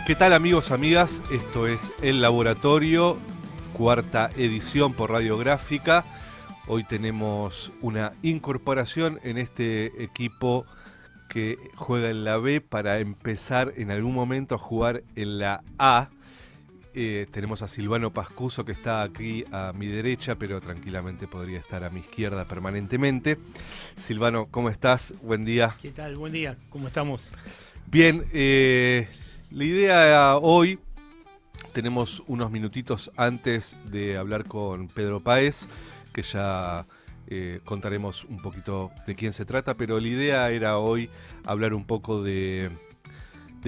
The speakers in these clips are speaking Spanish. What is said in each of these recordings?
¿Qué tal, amigos, amigas? Esto es El Laboratorio, cuarta edición por Radiográfica. Hoy tenemos una incorporación en este equipo que juega en la B para empezar en algún momento a jugar en la A. Tenemos a Silvano Pascuso, que está aquí a mi derecha, pero tranquilamente podría estar a mi izquierda permanentemente. Silvano, ¿cómo estás? Buen día. ¿Qué tal? Buen día. ¿Cómo estamos? Bien, la idea hoy, tenemos unos minutitos antes de hablar con Pedro Páez, que ya contaremos un poquito de quién se trata, pero la idea era hoy hablar un poco de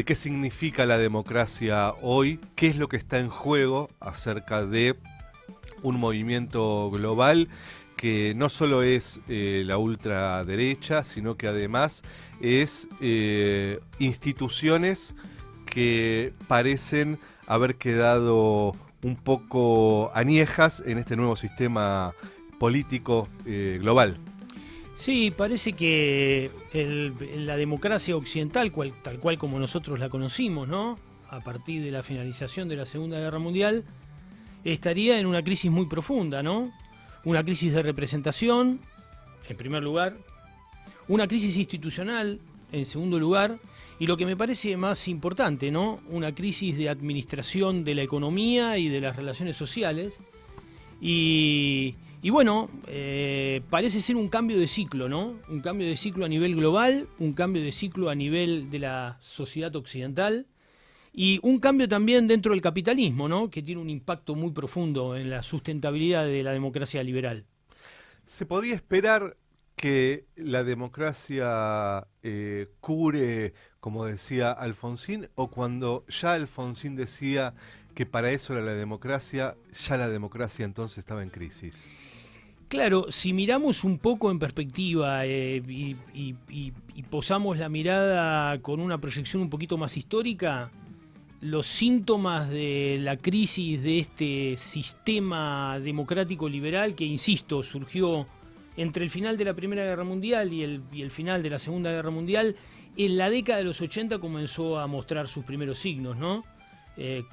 qué significa la democracia hoy, qué es lo que está en juego acerca de un movimiento global que no solo es la ultraderecha, sino que además es instituciones que parecen haber quedado un poco añejas en este nuevo sistema político global. Sí, parece que la democracia occidental, tal cual como nosotros la conocimos, ¿no? A partir de la finalización de la Segunda Guerra Mundial, estaría en una crisis muy profunda, ¿no? Una crisis de representación, en primer lugar, una crisis institucional, en segundo lugar, y lo que me parece más importante, ¿no? Una crisis de administración de la economía y de las relaciones sociales. Y bueno, parece ser un cambio de ciclo, ¿no? Un cambio de ciclo a nivel global, un cambio de ciclo a nivel de la sociedad occidental y un cambio también dentro del capitalismo, ¿no? Que tiene un impacto muy profundo en la sustentabilidad de la democracia liberal. ¿Se podía esperar que la democracia cure, como decía Alfonsín, o cuando ya Alfonsín decía que para eso era la democracia, ya la democracia entonces estaba en crisis? Claro, si miramos un poco en perspectiva y posamos la mirada con una proyección un poquito más histórica, los síntomas de la crisis de este sistema democrático liberal que, insisto, surgió entre el final de la Primera Guerra Mundial y el final de la Segunda Guerra Mundial, en la década de los 80 comenzó a mostrar sus primeros signos, ¿no?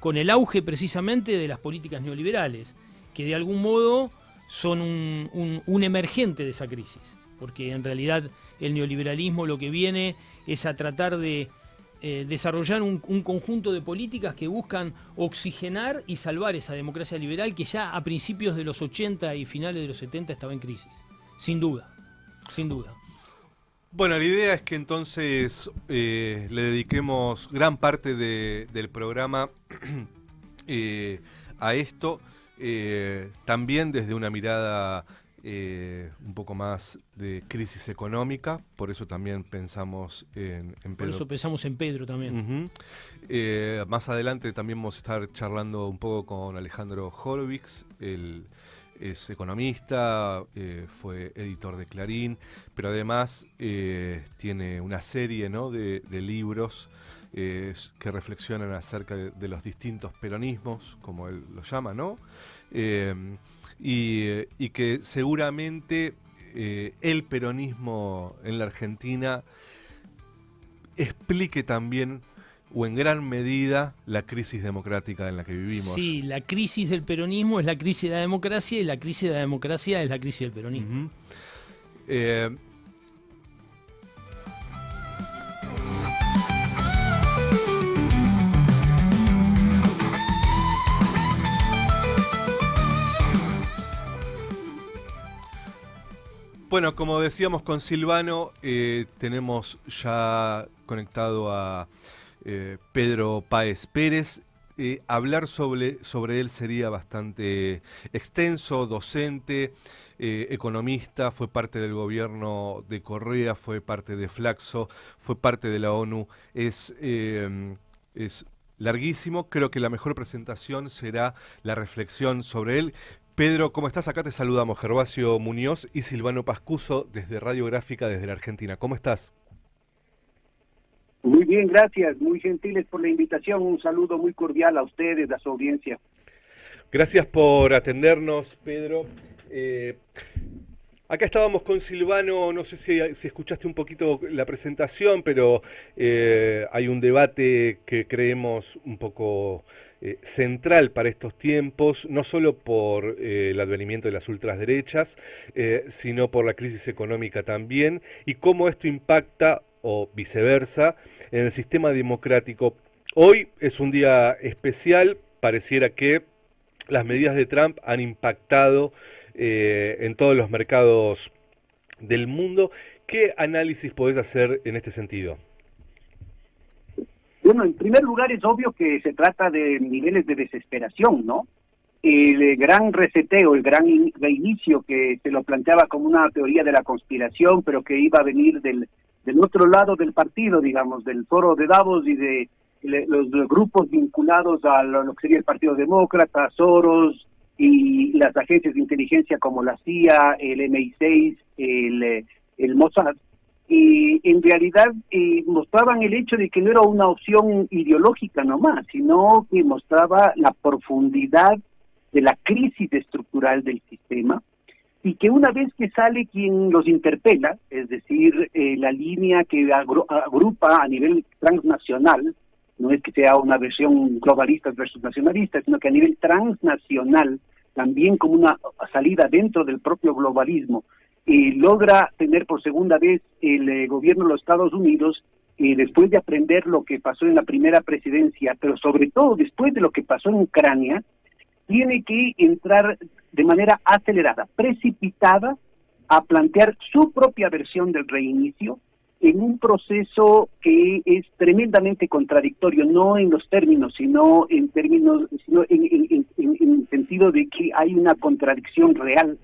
Con el auge precisamente de las políticas neoliberales, que de algún modo son un emergente de esa crisis, porque en realidad el neoliberalismo lo que viene es a tratar de desarrollar un conjunto de políticas que buscan oxigenar y salvar esa democracia liberal que ya a principios de los 80 y finales de los 70 estaba en crisis. Sin duda, sin duda. Bueno, la idea es que entonces le dediquemos gran parte del programa a esto, también desde una mirada un poco más de crisis económica, por eso también pensamos en Pedro. Por eso pensamos en Pedro también. Más adelante también vamos a estar charlando un poco con Alejandro Horowitz, es economista, fue editor de Clarín, pero además tiene una serie, ¿no?, de libros que reflexionan acerca de los distintos peronismos, como él lo llama, ¿no? Y que seguramente el peronismo en la Argentina explique también, o en gran medida, la crisis democrática en la que vivimos. Sí, la crisis del peronismo es la crisis de la democracia y la crisis de la democracia es la crisis del peronismo. Bueno, como decíamos con Silvano, tenemos ya conectado a Pedro Páez Pérez. Hablar sobre él sería bastante extenso, docente, economista, fue parte del gobierno de Correa, fue parte de Flaxo, fue parte de la ONU, es larguísimo. Creo que la mejor presentación será la reflexión sobre él. Pedro, ¿cómo estás? Acá te saludamos Gervasio Muñoz y Silvano Pascuso desde Radiográfica, desde la Argentina. ¿Cómo estás? Muy bien, gracias. Muy gentiles por la invitación. Un saludo muy cordial a ustedes, a su audiencia. Gracias por atendernos, Pedro. Acá estábamos con Silvano, no sé si escuchaste un poquito la presentación, pero hay un debate que creemos un poco central para estos tiempos, no solo por el advenimiento de las ultraderechas, sino por la crisis económica también, y cómo esto impacta, o viceversa, en el sistema democrático. Hoy es un día especial, pareciera que las medidas de Trump han impactado en todos los mercados del mundo. ¿Qué análisis podés hacer en este sentido? Bueno, en primer lugar es obvio que se trata de niveles de desesperación, ¿no? El gran reseteo, el gran reinicio que se lo planteaba como una teoría de la conspiración, pero que iba a venir del otro lado del partido, digamos, del foro de Davos y de los grupos vinculados a lo que sería el Partido Demócrata, Soros y las agencias de inteligencia como la CIA, el MI6, el Mossad, y en realidad mostraban el hecho de que no era una opción ideológica nomás, sino que mostraba la profundidad de la crisis estructural del sistema, y que una vez que sale quien los interpela, es decir, la línea que agrupa a nivel transnacional, no es que sea una versión globalista versus nacionalista, sino que a nivel transnacional, también como una salida dentro del propio globalismo, logra tener por segunda vez el gobierno de los Estados Unidos, después de aprender lo que pasó en la primera presidencia, pero sobre todo después de lo que pasó en Ucrania, tiene que entrar de manera acelerada, precipitada, a plantear su propia versión del reinicio, en un proceso que es tremendamente contradictorio, no en los términos, sino en el sentido de que hay una contradicción real.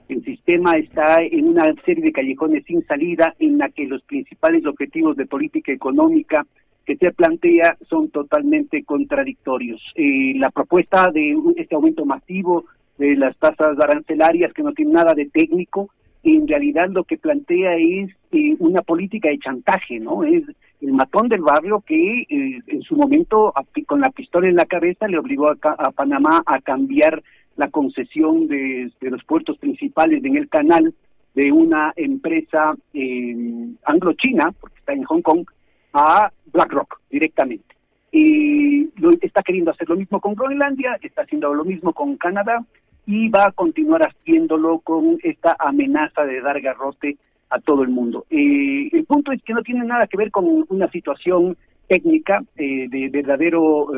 El sistema está en una serie de callejones sin salida, en la que los principales objetivos de política económica que se plantea son totalmente contradictorios. La propuesta de este aumento masivo de las tasas arancelarias, que no tiene nada de técnico, en realidad lo que plantea es una política de chantaje, ¿no? Es el matón del barrio que en su momento, con la pistola en la cabeza, le obligó a Panamá a cambiar la concesión de los puertos principales en el canal de una empresa anglo-china, porque está en Hong Kong, a BlackRock directamente. Está queriendo hacer lo mismo con Groenlandia, está haciendo lo mismo con Canadá, y va a continuar haciéndolo con esta amenaza de dar garrote a todo el mundo. El punto es que no tiene nada que ver con una situación técnica de verdadero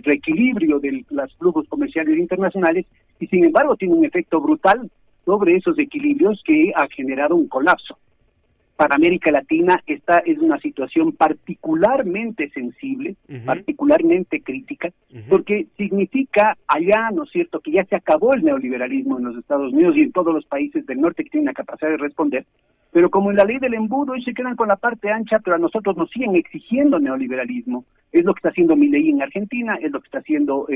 reequilibrio de los flujos comerciales internacionales, y sin embargo tiene un efecto brutal sobre esos equilibrios que ha generado un colapso. Para América Latina esta es una situación particularmente sensible, particularmente crítica, porque significa allá, ¿no es cierto?, que ya se acabó el neoliberalismo en los Estados Unidos y en todos los países del norte que tienen la capacidad de responder, pero como en la ley del embudo, ellos se quedan con la parte ancha, pero a nosotros nos siguen exigiendo neoliberalismo. Es lo que está haciendo Milei en Argentina, es lo que está haciendo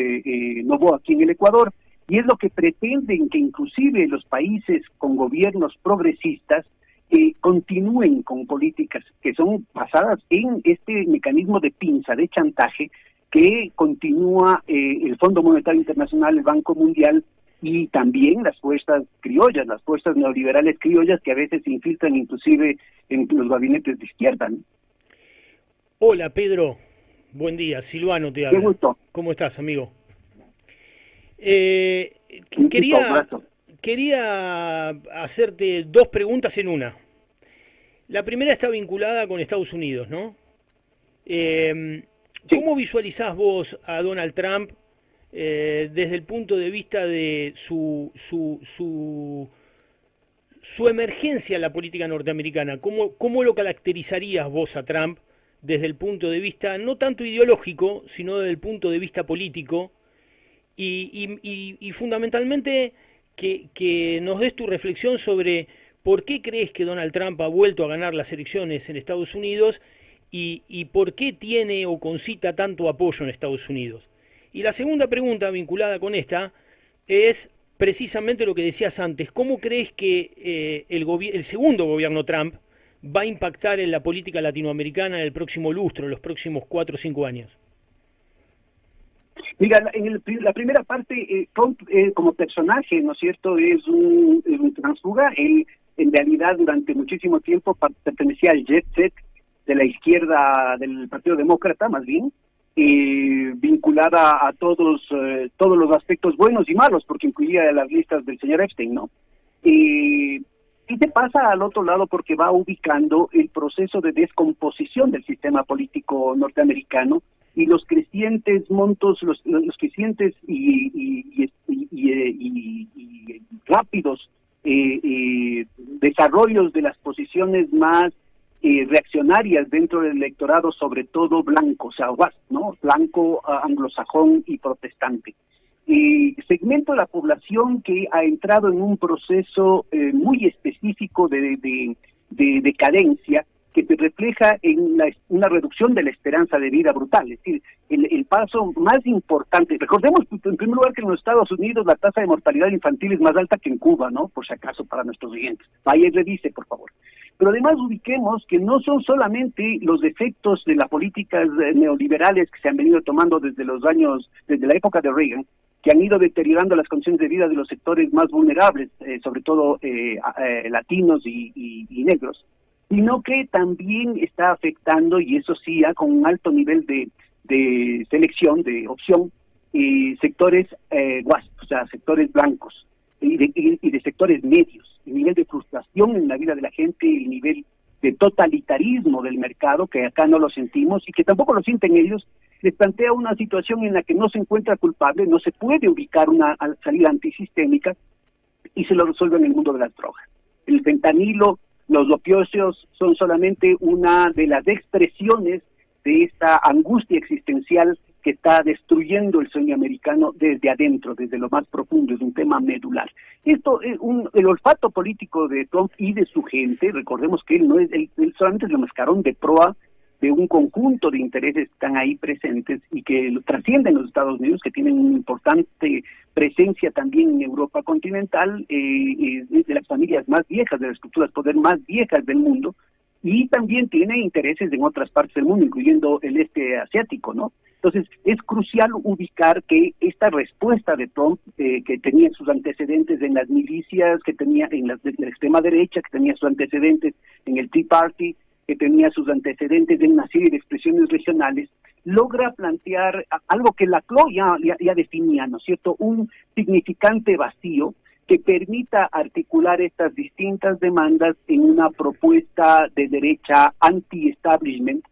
Noboa aquí en el Ecuador, y es lo que pretenden que inclusive los países con gobiernos progresistas continúen con políticas que son basadas en este mecanismo de pinza, de chantaje, que continúa el Fondo Monetario Internacional, el Banco Mundial, y también las fuerzas criollas, las fuerzas neoliberales criollas, que a veces se infiltran inclusive en los gabinetes de izquierda, ¿no? Hola Pedro, buen día, Silvano te habla. Qué gusto. ¿Cómo estás, amigo? Quería hacerte dos preguntas en una. La primera está vinculada con Estados Unidos, ¿no? ¿Cómo visualizás vos a Donald Trump desde el punto de vista de su emergencia en la política norteamericana? ¿Cómo lo caracterizarías vos a Trump desde el punto de vista no tanto ideológico, sino desde el punto de vista político? Y fundamentalmente que nos des tu reflexión sobre por qué crees que Donald Trump ha vuelto a ganar las elecciones en Estados Unidos y por qué tiene o concita tanto apoyo en Estados Unidos. Y la segunda pregunta vinculada con esta es precisamente lo que decías antes. ¿Cómo crees que el segundo gobierno Trump va a impactar en la política latinoamericana en el próximo lustro, en los próximos 4 o 5 años? Mira, en la primera parte, Trump como personaje, ¿no es cierto?, es un transfuga. Él en realidad durante muchísimo tiempo pertenecía al jet set de la izquierda del Partido Demócrata, más bien, vinculada a todos los aspectos buenos y malos, porque incluía las listas del señor Epstein, ¿no? Y se pasa al otro lado porque va ubicando el proceso de descomposición del sistema político norteamericano y los crecientes montos, los crecientes y rápidos desarrollos de las posiciones más reaccionarias dentro del electorado, sobre todo blanco, o sea, ¿no? Blanco, anglosajón y protestante. Segmento de la población que ha entrado en un proceso muy específico de decadencia, que se refleja en una reducción de la esperanza de vida brutal. Es decir, el paso más importante, recordemos en primer lugar que en los Estados Unidos la tasa de mortalidad infantil es más alta que en Cuba, ¿no? Por si acaso para nuestros oyentes. Vaya y revise, por favor. Pero además ubiquemos que no son solamente los efectos de las políticas neoliberales que se han venido tomando desde la época de Reagan, que han ido deteriorando las condiciones de vida de los sectores más vulnerables, sobre todo latinos y negros, sino que también está afectando, y eso sí, con un alto nivel de selección, de opción, sectores o sea, sectores blancos y de sectores medios, el nivel de frustración en la vida de la gente, el nivel de totalitarismo del mercado, que acá no lo sentimos y que tampoco lo sienten ellos, les plantea una situación en la que no se encuentra culpable, no se puede ubicar una salida antisistémica y se lo resuelve en el mundo de las drogas. El fentanilo, los opioides son solamente una de las expresiones de esta angustia existencial que está destruyendo el sueño americano desde adentro, desde lo más profundo, es un tema medular. Esto es el olfato político de Trump y de su gente. Recordemos que él solamente es el mascarón de proa de un conjunto de intereses que están ahí presentes y que trascienden los Estados Unidos, que tienen una importante presencia también en Europa continental, de las familias más viejas, de las estructuras de poder más viejas del mundo, y también tiene intereses en otras partes del mundo, incluyendo el este asiático, ¿no? Entonces, es crucial ubicar que esta respuesta de Trump, que tenía sus antecedentes en las milicias, que tenía en la extrema derecha, que tenía sus antecedentes en el Tea Party, que tenía sus antecedentes en una serie de expresiones regionales, logra plantear algo que Laclau ya definía, ¿no es cierto?, un significante vacío que permita articular estas distintas demandas en una propuesta de derecha anti-establishment,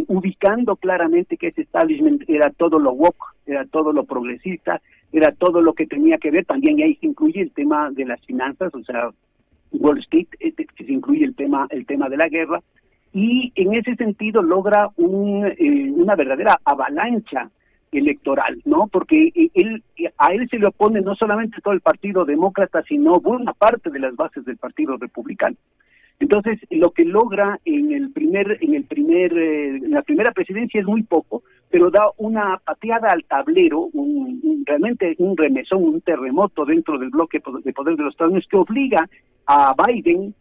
ubicando claramente que ese establishment era todo lo woke, era todo lo progresista, era todo lo que tenía que ver, también ahí se incluye el tema de las finanzas, o sea, Wall Street, que se incluye el tema de la guerra, y en ese sentido logra una verdadera avalancha electoral, ¿no? Porque a él se le opone no solamente todo el Partido Demócrata, sino buena parte de las bases del Partido Republicano. Entonces, lo que logra en la primera presidencia es muy poco, pero da una pateada al tablero, realmente un remesón, un terremoto dentro del bloque de poder de los Estados Unidos que obliga a Biden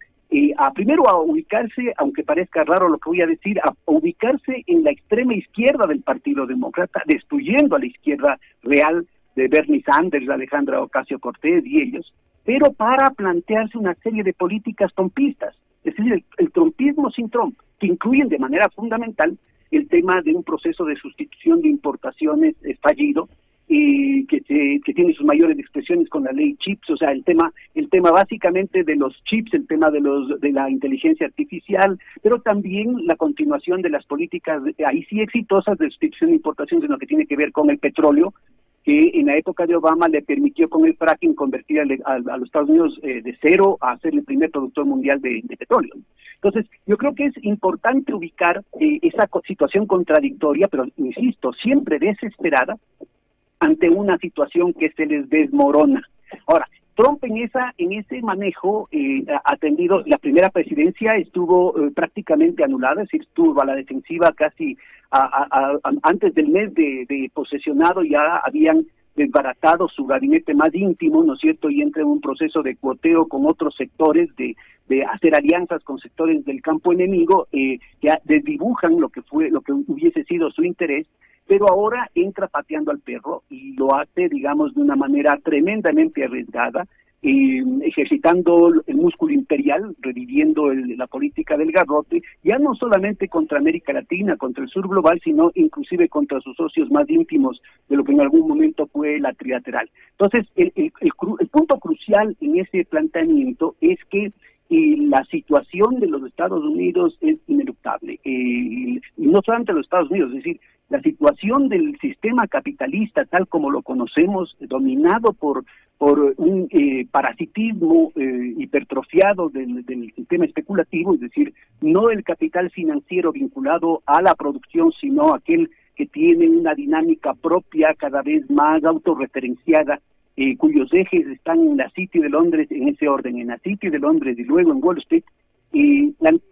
primero a ubicarse, aunque parezca raro lo que voy a decir, a ubicarse en la extrema izquierda del Partido Demócrata, destruyendo a la izquierda real de Bernie Sanders, Alejandra Ocasio-Cortez y ellos, pero para plantearse una serie de políticas trumpistas, es decir, el trumpismo sin Trump, que incluyen de manera fundamental el tema de un proceso de sustitución de importaciones fallido, que tiene sus mayores expresiones con la ley CHIPS, o sea, el tema básicamente de los chips, el tema de la inteligencia artificial, pero también la continuación de las políticas, ahí sí exitosas, de sustitución de importaciones en lo que tiene que ver con el petróleo, que en la época de Obama le permitió con el fracking convertir a los Estados Unidos de cero a ser el primer productor mundial de petróleo. Entonces, yo creo que es importante ubicar esa situación contradictoria, pero insisto, siempre desesperada, ante una situación que se les desmorona. Ahora, Trump en ese manejo ha tenido, la primera presidencia estuvo prácticamente anulada, es decir, estuvo a la defensiva casi antes del mes de posesionado, ya habían desbaratado su gabinete más íntimo, ¿no es cierto?, y entra en un proceso de cuoteo con otros sectores, de hacer alianzas con sectores del campo enemigo, que desdibujan lo que hubiese sido su interés, pero ahora entra pateando al perro y lo hace, digamos, de una manera tremendamente arriesgada, ejercitando el músculo imperial, reviviendo la política del garrote, ya no solamente contra América Latina, contra el sur global, sino inclusive contra sus socios más íntimos de lo que en algún momento fue la trilateral. Entonces, el punto crucial en ese planteamiento es que la situación de los Estados Unidos es ineluctable, y no solamente los Estados Unidos, es decir, la situación del sistema capitalista tal como lo conocemos, dominado por un parasitismo hipertrofiado del sistema especulativo, es decir, no el capital financiero vinculado a la producción, sino aquel que tiene una dinámica propia cada vez más autorreferenciada, cuyos ejes están en la City de Londres, en ese orden, en la City de Londres y luego en Wall Street.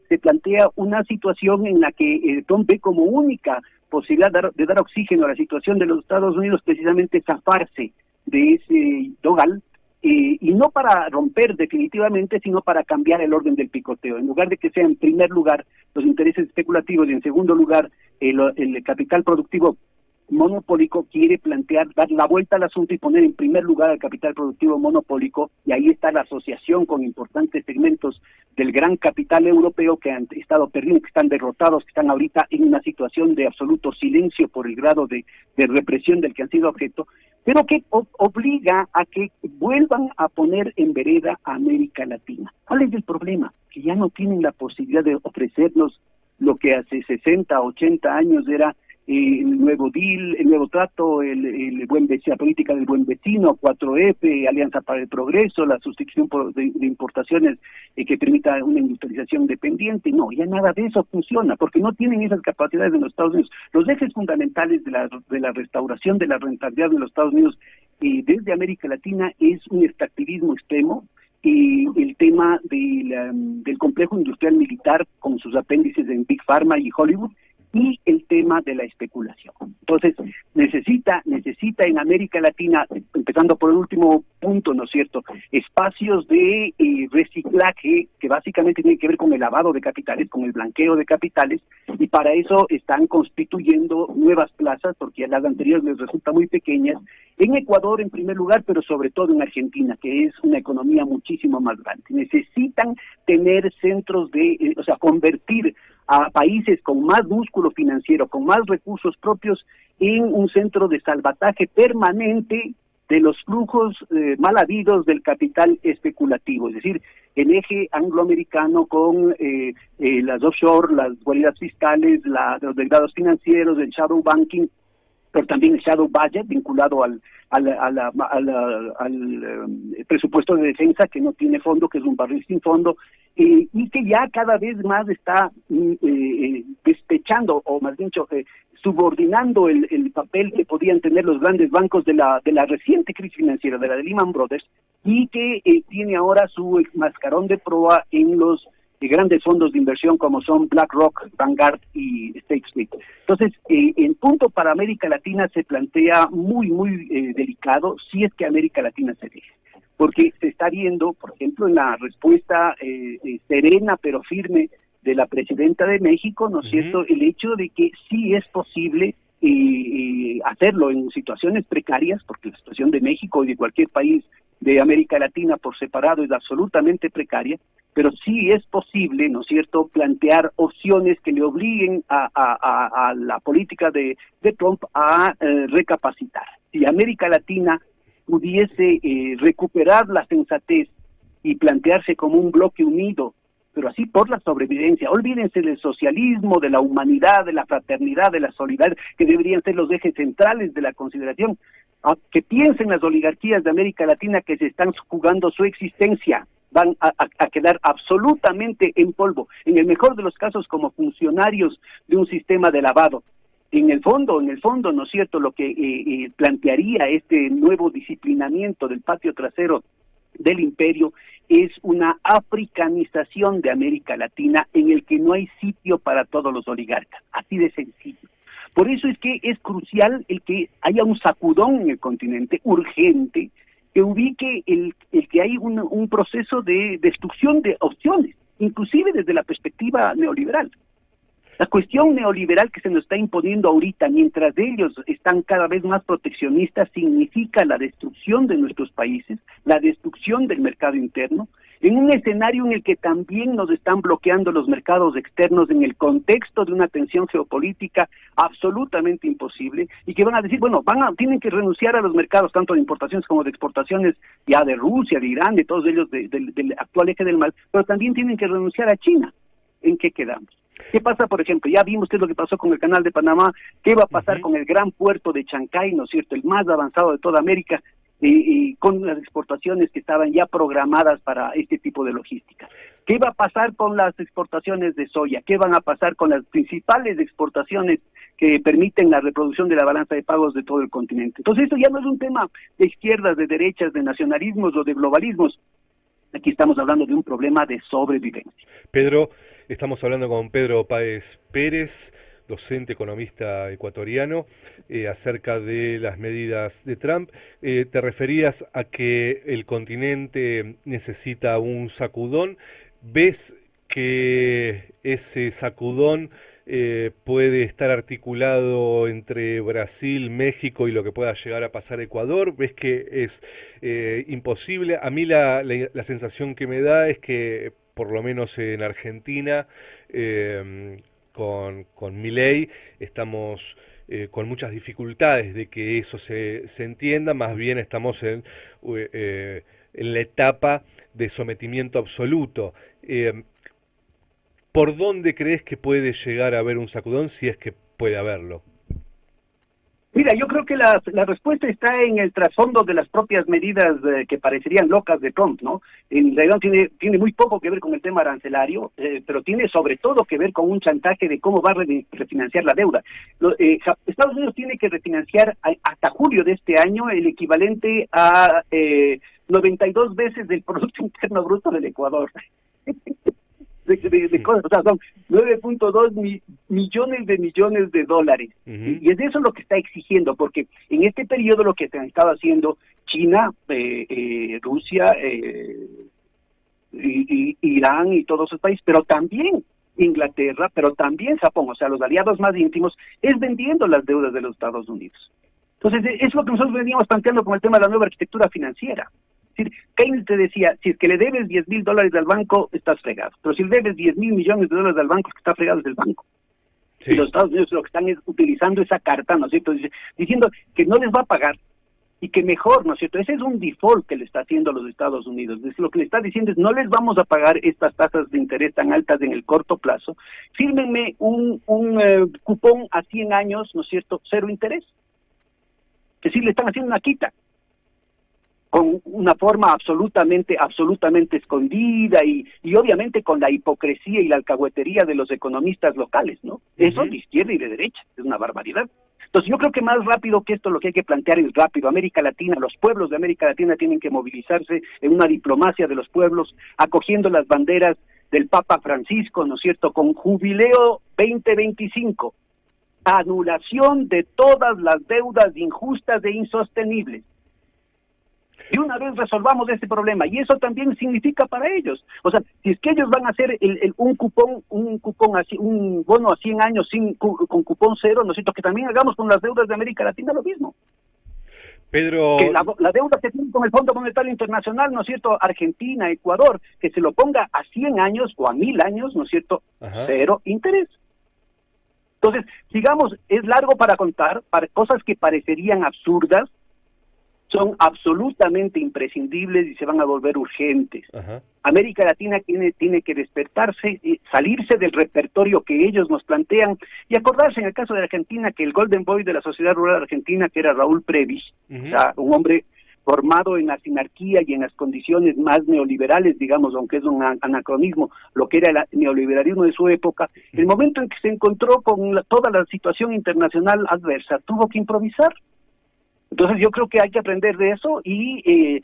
Se plantea una situación en la que Trump ve como única posibilidad de dar oxígeno a la situación de los Estados Unidos, precisamente zafarse de ese dogal, y no para romper definitivamente, sino para cambiar el orden del picoteo. En lugar de que sea en primer lugar los intereses especulativos y en segundo lugar el capital productivo monopólico, quiere plantear, dar la vuelta al asunto y poner en primer lugar al capital productivo monopólico, y ahí está la asociación con importantes segmentos del gran capital europeo que han estado perdiendo, que están derrotados, que están ahorita en una situación de absoluto silencio por el grado de represión del que han sido objeto, pero que obliga a que vuelvan a poner en vereda a América Latina. ¿Cuál es el problema? Que ya no tienen la posibilidad de ofrecernos lo que hace 60, 80 años era el nuevo deal, el nuevo trato, la política del buen vecino, 4F, Alianza para el Progreso, la sustitución de importaciones que permita una industrialización dependiente. No, ya nada de eso funciona, porque no tienen esas capacidades en los Estados Unidos. Los ejes fundamentales de la restauración de la rentabilidad de los Estados Unidos desde América Latina es un extractivismo extremo, el tema del complejo industrial militar con sus apéndices en Big Pharma y Hollywood, y el tema de la especulación. Entonces, necesita en América Latina, empezando por el último punto, ¿no es cierto?, espacios de reciclaje que básicamente tienen que ver con el lavado de capitales, con el blanqueo de capitales, y para eso están constituyendo nuevas plazas, porque a las anteriores les resultan muy pequeñas, en Ecuador en primer lugar, pero sobre todo en Argentina, que es una economía muchísimo más grande. Necesitan tener centros convertir a países con más músculo financiero, con más recursos propios, en un centro de salvataje permanente de los flujos mal habidos del capital especulativo, es decir, el eje angloamericano con las offshore, las guaridas fiscales, los derivados financieros, el shadow banking, pero también el shadow budget vinculado al presupuesto de defensa que no tiene fondo, que es un barril sin fondo, y que ya cada vez más está despechando, o más dicho, subordinando el papel que podían tener los grandes bancos de la reciente crisis financiera, de la de Lehman Brothers, y que tiene ahora su mascarón de proa en los grandes fondos de inversión como son BlackRock, Vanguard y State Street. Entonces, el punto para América Latina se plantea muy delicado si es que América Latina se deja, porque se está viendo, por ejemplo, en la respuesta serena pero firme de la presidenta de México, ¿no es cierto?, el hecho de que sí es posible hacerlo en situaciones precarias, porque la situación de México y de cualquier país de América Latina por separado es absolutamente precaria, pero sí es posible, ¿no es cierto?, plantear opciones que le obliguen a la política de Trump a recapacitar. Si América Latina pudiese recuperar la sensatez y plantearse como un bloque unido, pero así por la sobrevivencia. Olvídense del socialismo, de la humanidad, de la fraternidad, de la solidaridad, que deberían ser los ejes centrales de la consideración. Que piensen las oligarquías de América Latina que se están jugando su existencia, van a quedar absolutamente en polvo, en el mejor de los casos como funcionarios de un sistema de lavado. En el fondo, ¿no es cierto?, lo que plantearía este nuevo disciplinamiento del patio trasero del imperio es una africanización de América Latina en el que no hay sitio para todos los oligarcas, así de sencillo. Por eso es que es crucial el que haya un sacudón en el continente urgente que ubique el que hay un proceso de destrucción de opciones, inclusive desde la perspectiva neoliberal. La cuestión neoliberal que se nos está imponiendo ahorita, mientras ellos están cada vez más proteccionistas, significa la destrucción de nuestros países, la destrucción del mercado interno, en un escenario en el que también nos están bloqueando los mercados externos en el contexto de una tensión geopolítica absolutamente imposible, y que van a decir, bueno, tienen que renunciar a los mercados tanto de importaciones como de exportaciones, ya de Rusia, de Irán, de todos ellos del actual eje del mal, pero también tienen que renunciar a China. ¿En qué quedamos? ¿Qué pasa, por ejemplo? Ya vimos qué es lo que pasó con el Canal de Panamá, qué va a pasar con el gran puerto de Chancay, ¿no es cierto?, el más avanzado de toda América, y con las exportaciones que estaban ya programadas para este tipo de logística. ¿Qué va a pasar con las exportaciones de soya? ¿Qué van a pasar con las principales exportaciones que permiten la reproducción de la balanza de pagos de todo el continente? Entonces, esto ya no es un tema de izquierdas, de derechas, de nacionalismos o de globalismos. Aquí estamos hablando de un problema de sobrevivencia. Pedro, estamos hablando con Pedro Páez Pérez, docente economista ecuatoriano, acerca de las medidas de Trump. Te referías a que el continente necesita un sacudón. ¿Ves que ese sacudón puede estar articulado entre Brasil, México y lo que pueda llegar a pasar a Ecuador? ¿Ves que es imposible? A mí la sensación que me da es que, por lo menos en Argentina, con Milei estamos con muchas dificultades de que eso se entienda, más bien estamos en la etapa de sometimiento absoluto. ¿Por dónde crees que puede llegar a haber un sacudón, si es que puede haberlo? Mira, yo creo que la respuesta está en el trasfondo de las propias medidas que parecerían locas de Trump, ¿no? En realidad tiene muy poco que ver con el tema arancelario, pero tiene sobre todo que ver con un chantaje de cómo va a refinanciar la deuda. Estados Unidos tiene que refinanciar hasta julio de este año el equivalente a 92 veces del Producto Interno Bruto del Ecuador. De cosas, o sea, son 9.2 millones de dólares. Y es eso lo que está exigiendo, porque en este periodo lo que se han estado haciendo China, Rusia, Irán y todos esos países, pero también Inglaterra, pero también Japón, o sea, los aliados más íntimos, es vendiendo las deudas de los Estados Unidos. Entonces, es lo que nosotros veníamos planteando con el tema de la nueva arquitectura financiera. Keynes te decía, si es que le debes $10,000 al banco, estás fregado. Pero si le debes 10,000 millones de dólares al banco, es que está fregado desde el banco. Sí. Y los Estados Unidos lo que están es utilizando esa carta, ¿no es cierto? Diciendo que no les va a pagar y que mejor, ¿no es cierto? Ese es un default que le está haciendo a los Estados Unidos. Lo que le está diciendo es, no les vamos a pagar estas tasas de interés tan altas en el corto plazo. Fírmenme un cupón a 100 años, ¿no es cierto? Cero interés. Que sí le están haciendo una quita, con una forma absolutamente escondida y obviamente con la hipocresía y la alcahuetería de los economistas locales, ¿no? Eso de izquierda y de derecha, es una barbaridad. Entonces yo creo que más rápido que esto lo que hay que plantear es rápido. América Latina, los pueblos de América Latina tienen que movilizarse en una diplomacia de los pueblos, acogiendo las banderas del Papa Francisco, ¿no es cierto?, con Jubileo 2025, anulación de todas las deudas injustas e insostenibles. Y una vez resolvamos ese problema, y eso también significa para ellos, o sea, si es que ellos van a hacer un cupón así, un bono a 100 años con cupón cero, ¿no es cierto?, que también hagamos con las deudas de América Latina lo mismo. Pedro, que la deuda que tiene con el Fondo Monetario Internacional, ¿no es cierto?, Argentina, Ecuador, que se lo ponga a 100 años o a 1000 años, ¿no es cierto?, cero interés. Entonces, digamos, es largo para contar, para cosas que parecerían absurdas, son absolutamente imprescindibles y se van a volver urgentes. América Latina tiene que despertarse, salirse del repertorio que ellos nos plantean y acordarse, en el caso de Argentina, que el Golden Boy de la sociedad rural argentina, que era Raúl Prebisch, o sea, un hombre formado en la sinarquía y en las condiciones más neoliberales, digamos, aunque es un anacronismo, lo que era el neoliberalismo de su época, el momento en que se encontró con toda la situación internacional adversa, tuvo que improvisar. Entonces yo creo que hay que aprender de eso y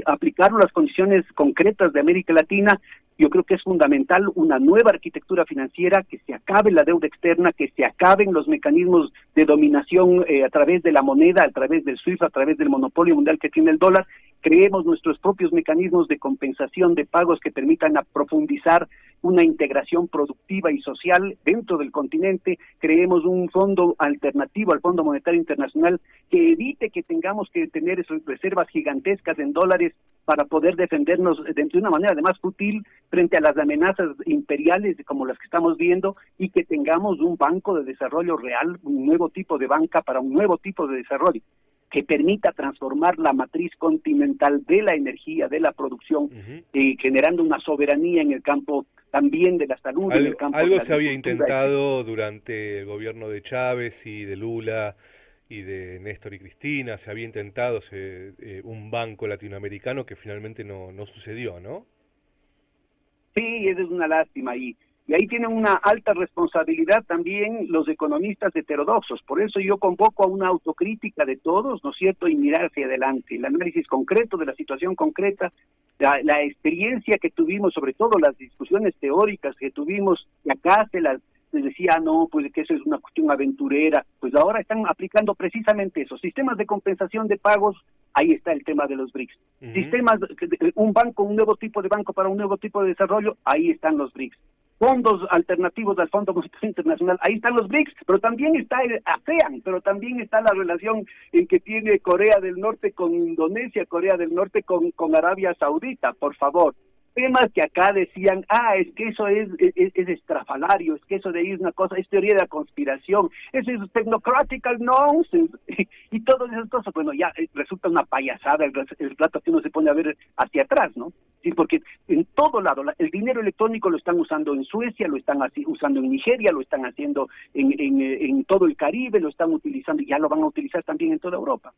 aplicarlo a las condiciones concretas de América Latina. Yo creo que es fundamental una nueva arquitectura financiera, que se acabe la deuda externa, que se acaben los mecanismos de dominación a través de la moneda, a través del SWIFT, a través del monopolio mundial que tiene el dólar, creemos nuestros propios mecanismos de compensación de pagos que permitan profundizar una integración productiva y social dentro del continente, creemos un fondo alternativo al Fondo Monetario Internacional que evite que tengamos que tener reservas gigantescas en dólares para poder defendernos de una manera además útil frente a las amenazas imperiales como las que estamos viendo, y que tengamos un banco de desarrollo real, un nuevo tipo de banca para un nuevo tipo de desarrollo que permita transformar la matriz continental de la energía, de la producción, generando una soberanía en el campo también de la salud. En el campo algo de la se había agricultura. intentado durante el gobierno de Chávez y de Lula y de Néstor y Cristina, se había intentado un banco latinoamericano que finalmente no sucedió, ¿no? Sí, esa es una lástima, y ahí tienen una alta responsabilidad también los economistas heterodoxos. Por eso yo convoco a una autocrítica de todos, ¿no es cierto?, y mirar hacia adelante, el análisis concreto de la situación concreta, la experiencia que tuvimos, sobre todo las discusiones teóricas que tuvimos, y acá les decía, no, pues que eso es una cuestión aventurera. Pues ahora están aplicando precisamente eso, sistemas de compensación de pagos. Ahí está el tema de los BRICS. Sistemas, un banco, un nuevo tipo de banco para un nuevo tipo de desarrollo, ahí están los BRICS. Fondos alternativos al Fondo Monetario Internacional, ahí están los BRICS, pero también está el ASEAN, pero también está la relación en que tiene Corea del Norte con Indonesia, Corea del Norte con Arabia Saudita, por favor. Temas que acá decían, es que eso es estrafalario, es que eso de ahí es una cosa, es teoría de la conspiración, eso es technocratical nonsense, y todas esas cosas. Bueno, ya resulta una payasada el plato que uno se pone a ver hacia atrás, ¿no? Sí, porque en todo lado, el dinero electrónico lo están usando en Suecia, lo están usando en Nigeria, lo están haciendo en todo el Caribe, lo están utilizando, y ya lo van a utilizar también en toda Europa.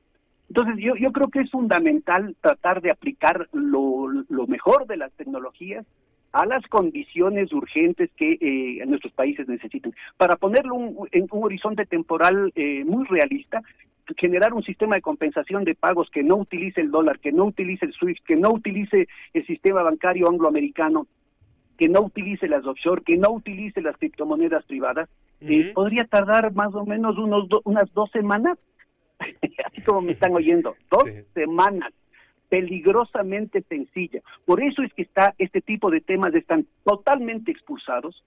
Entonces yo creo que es fundamental tratar de aplicar lo mejor de las tecnologías a las condiciones urgentes que nuestros países necesitan. Para ponerlo en un horizonte temporal muy realista, generar un sistema de compensación de pagos que no utilice el dólar, que no utilice el SWIFT, que no utilice el sistema bancario angloamericano, que no utilice las offshore, que no utilice las criptomonedas privadas, podría tardar más o menos unas 2 semanas, así como me están oyendo, 2 semanas, peligrosamente sencilla. Por eso es que este tipo de temas están totalmente expulsados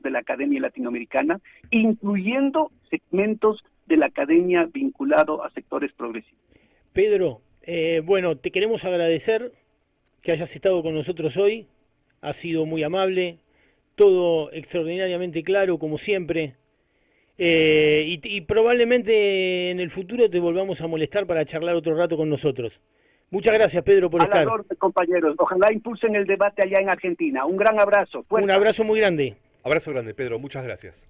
de la academia latinoamericana, incluyendo segmentos de la academia vinculado a sectores progresivos. Pedro, bueno, te queremos agradecer que hayas estado con nosotros hoy, has sido muy amable, todo extraordinariamente claro, como siempre. Y probablemente en el futuro te volvamos a molestar para charlar otro rato con nosotros. Muchas gracias, Pedro, por estar. A la orden, compañeros. Ojalá impulsen el debate allá en Argentina. Un gran abrazo. Fuerza. Un abrazo muy grande. Abrazo grande, Pedro. Muchas gracias.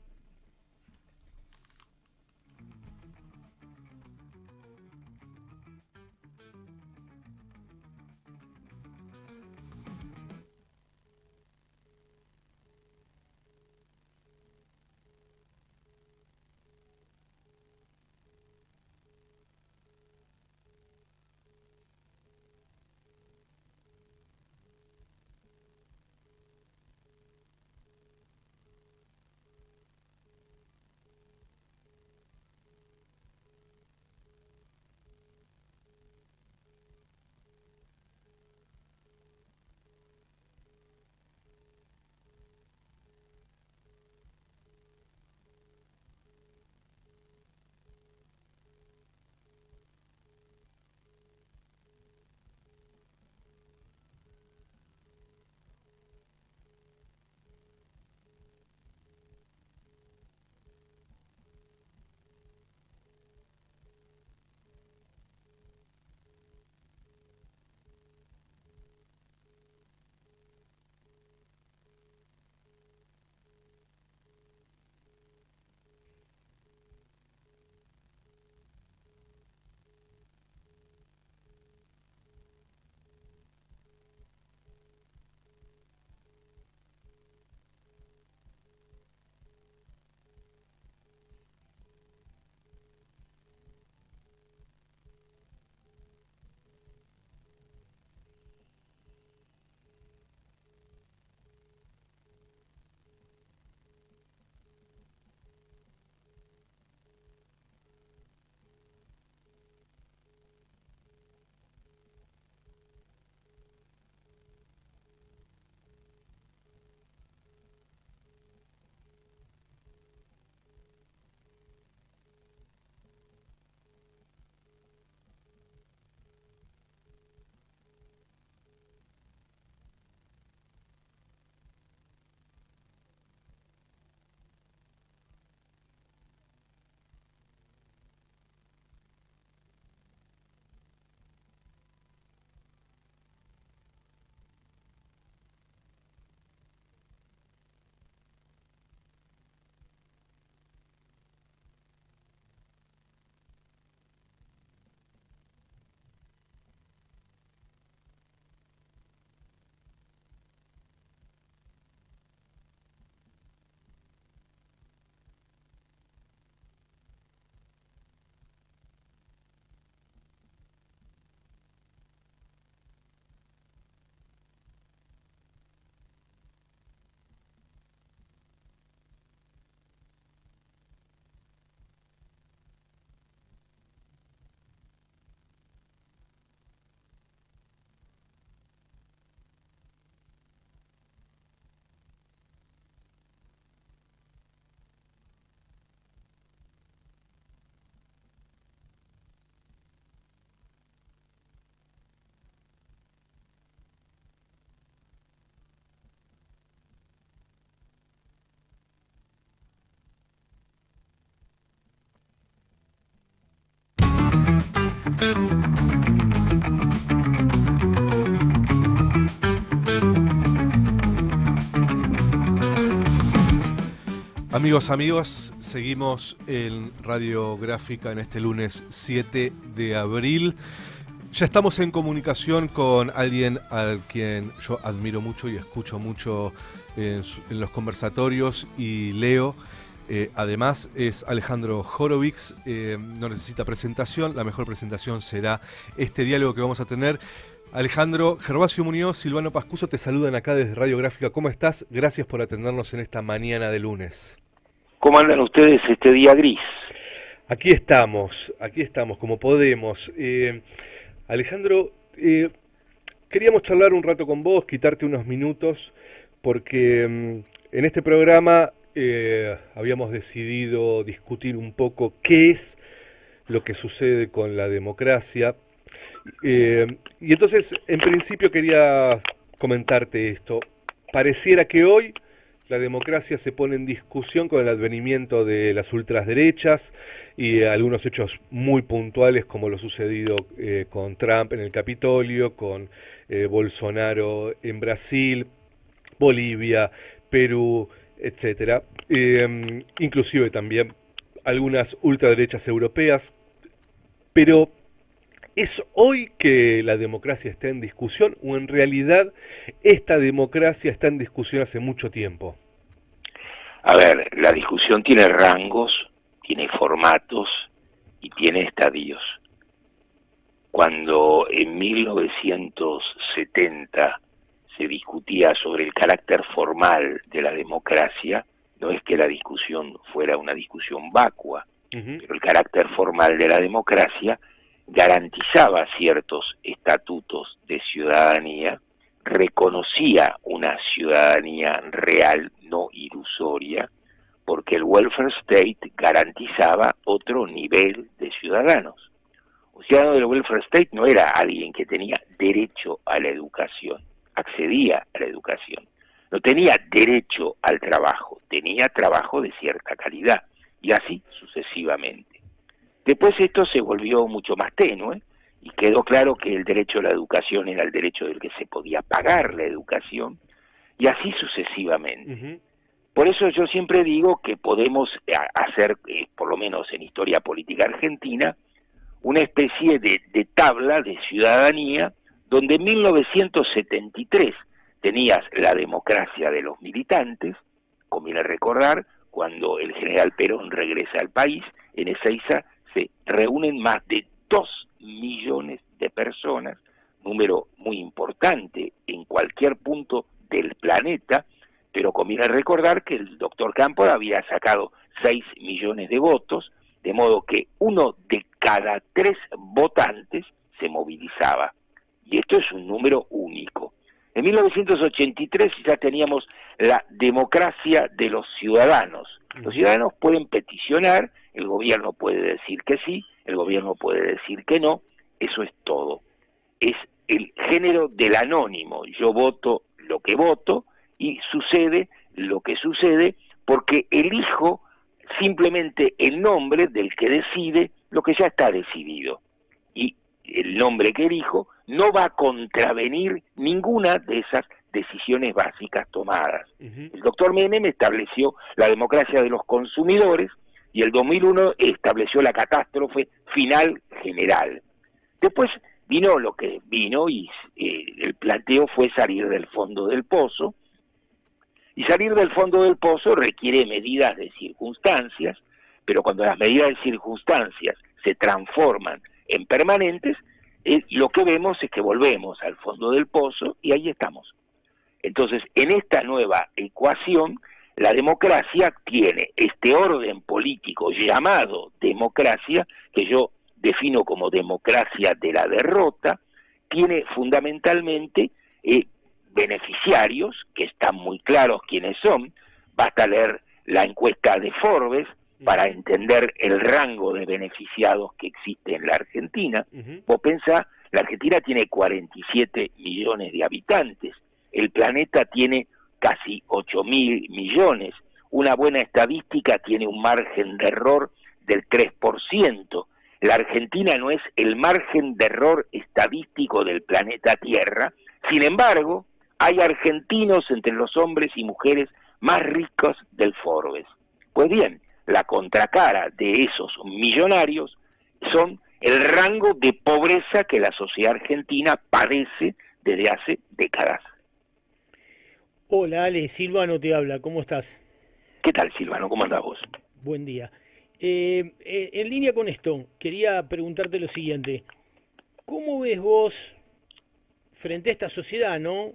Amigos, seguimos en Radiográfica en este lunes 7 de abril. Ya estamos en comunicación con alguien al quien yo admiro mucho y escucho mucho en los conversatorios y leo. Además es Alejandro Horowitz, no necesita presentación, la mejor presentación será este diálogo que vamos a tener. Alejandro, Gervasio Muñoz, Silvano Pascuso te saludan acá desde Radiográfica. ¿Cómo estás? Gracias por atendernos en esta mañana de lunes. ¿Cómo andan ustedes este día gris? Aquí estamos como podemos. Alejandro, queríamos charlar un rato con vos, quitarte unos minutos, porque en este programa habíamos decidido discutir un poco qué es lo que sucede con la democracia. Y entonces, en principio quería comentarte esto. Pareciera que hoy la democracia se pone en discusión con el advenimiento de las ultraderechas y algunos hechos muy puntuales como lo sucedido con Trump en el Capitolio, con Bolsonaro en Brasil, Bolivia, Perú, etcétera. Inclusive también algunas ultraderechas europeas. Pero ¿es hoy que la democracia está en discusión o en realidad esta democracia está en discusión hace mucho tiempo? A ver, la discusión tiene rangos, tiene formatos y tiene estadios. Cuando en 1970 se discutía sobre el carácter formal de la democracia, no es que la discusión fuera una discusión vacua, pero el carácter formal de la democracia garantizaba ciertos estatutos de ciudadanía, reconocía una ciudadanía real, no ilusoria, porque el welfare state garantizaba otro nivel de ciudadanos. Un ciudadano del welfare state no era alguien que tenía derecho a la educación, accedía a la educación, no tenía derecho al trabajo, tenía trabajo de cierta calidad, y así sucesivamente. Después esto se volvió mucho más tenue y quedó claro que el derecho a la educación era el derecho del que se podía pagar la educación y así sucesivamente. Por eso yo siempre digo que podemos hacer, por lo menos en historia política argentina, una especie de tabla de ciudadanía donde en 1973 tenías la democracia de los militantes, conviene recordar, cuando el general Perón regresa al país, en Ezeiza se reúnen más de 2 millones de personas, número muy importante en cualquier punto del planeta, pero conviene recordar que el doctor Cámpora había sacado 6 millones de votos, de modo que 1 de cada 3 votantes se movilizaba. Y esto es un número único. En 1983 ya teníamos la democracia de los ciudadanos. Los ciudadanos pueden peticionar, el gobierno puede decir que sí, el gobierno puede decir que no, eso es todo. Es el género del anónimo, yo voto lo que voto y sucede lo que sucede porque elijo simplemente el nombre del que decide lo que ya está decidido. Y el nombre que elijo no va a contravenir ninguna de esas decisiones básicas tomadas. El doctor Menem estableció la democracia de los consumidores y el 2001 estableció la catástrofe final general. Después vino lo que vino y el planteo fue salir del fondo del pozo, y salir del fondo del pozo requiere medidas de circunstancias, pero cuando las medidas de circunstancias se transforman en permanentes, lo que vemos es que volvemos al fondo del pozo y ahí estamos. Entonces, en esta nueva ecuación, la democracia tiene este orden político llamado democracia, que yo defino como democracia de la derrota, tiene fundamentalmente beneficiarios, que están muy claros quiénes son, basta leer la encuesta de Forbes para entender el rango de beneficiados que existe en la Argentina. Vos pensá, la Argentina tiene 47 millones de habitantes, el planeta tiene casi 8.000 millones, una buena estadística tiene un margen de error del 3%, La Argentina no es el margen de error estadístico del planeta Tierra. Sin embargo, hay argentinos entre los hombres y mujeres más ricos del Forbes. Pues bien, la contracara de esos millonarios son el rango de pobreza que la sociedad argentina padece desde hace décadas. Hola Ale, Silvano te habla, ¿cómo estás? ¿Qué tal, Silvano? ¿Cómo andás vos? Buen día. En línea con esto, quería preguntarte lo siguiente. ¿Cómo ves vos frente a esta sociedad, ¿no?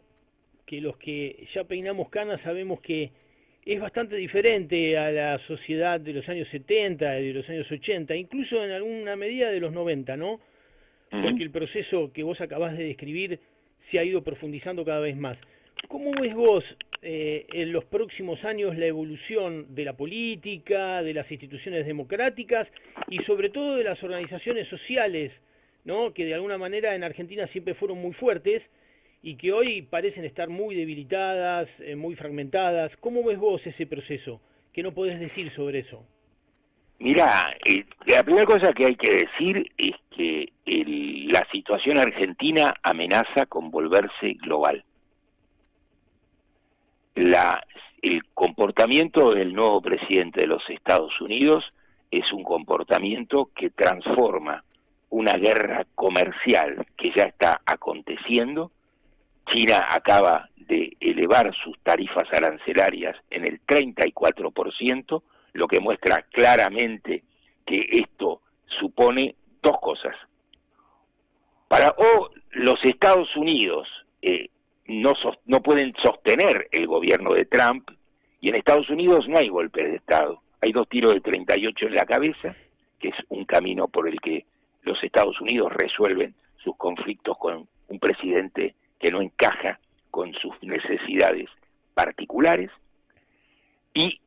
Que los que ya peinamos canas sabemos que es bastante diferente a la sociedad de los años 70, de los años 80, incluso en alguna medida de los 90, ¿no? Porque el proceso que vos acabás de describir se ha ido profundizando cada vez más. ¿Cómo ves vos en los próximos años la evolución de la política, de las instituciones democráticas y sobre todo de las organizaciones sociales, ¿no? Que de alguna manera en Argentina siempre fueron muy fuertes y que hoy parecen estar muy debilitadas, muy fragmentadas? ¿Cómo ves vos ese proceso? ¿Qué no podés decir sobre eso? Mira, la primera cosa que hay que decir es que la situación argentina amenaza con volverse global. El comportamiento del nuevo presidente de los Estados Unidos es un comportamiento que transforma una guerra comercial que ya está aconteciendo. China acaba de elevar sus tarifas arancelarias en el 34%, lo que muestra claramente que esto supone dos cosas. Los Estados Unidos no pueden sostener el gobierno de Trump, y en Estados Unidos no hay golpe de Estado. Hay 2 tiros de 38 en la cabeza, que es un camino por el que los Estados Unidos resuelven sus conflictos con un presidente que no encaja con sus necesidades particulares, y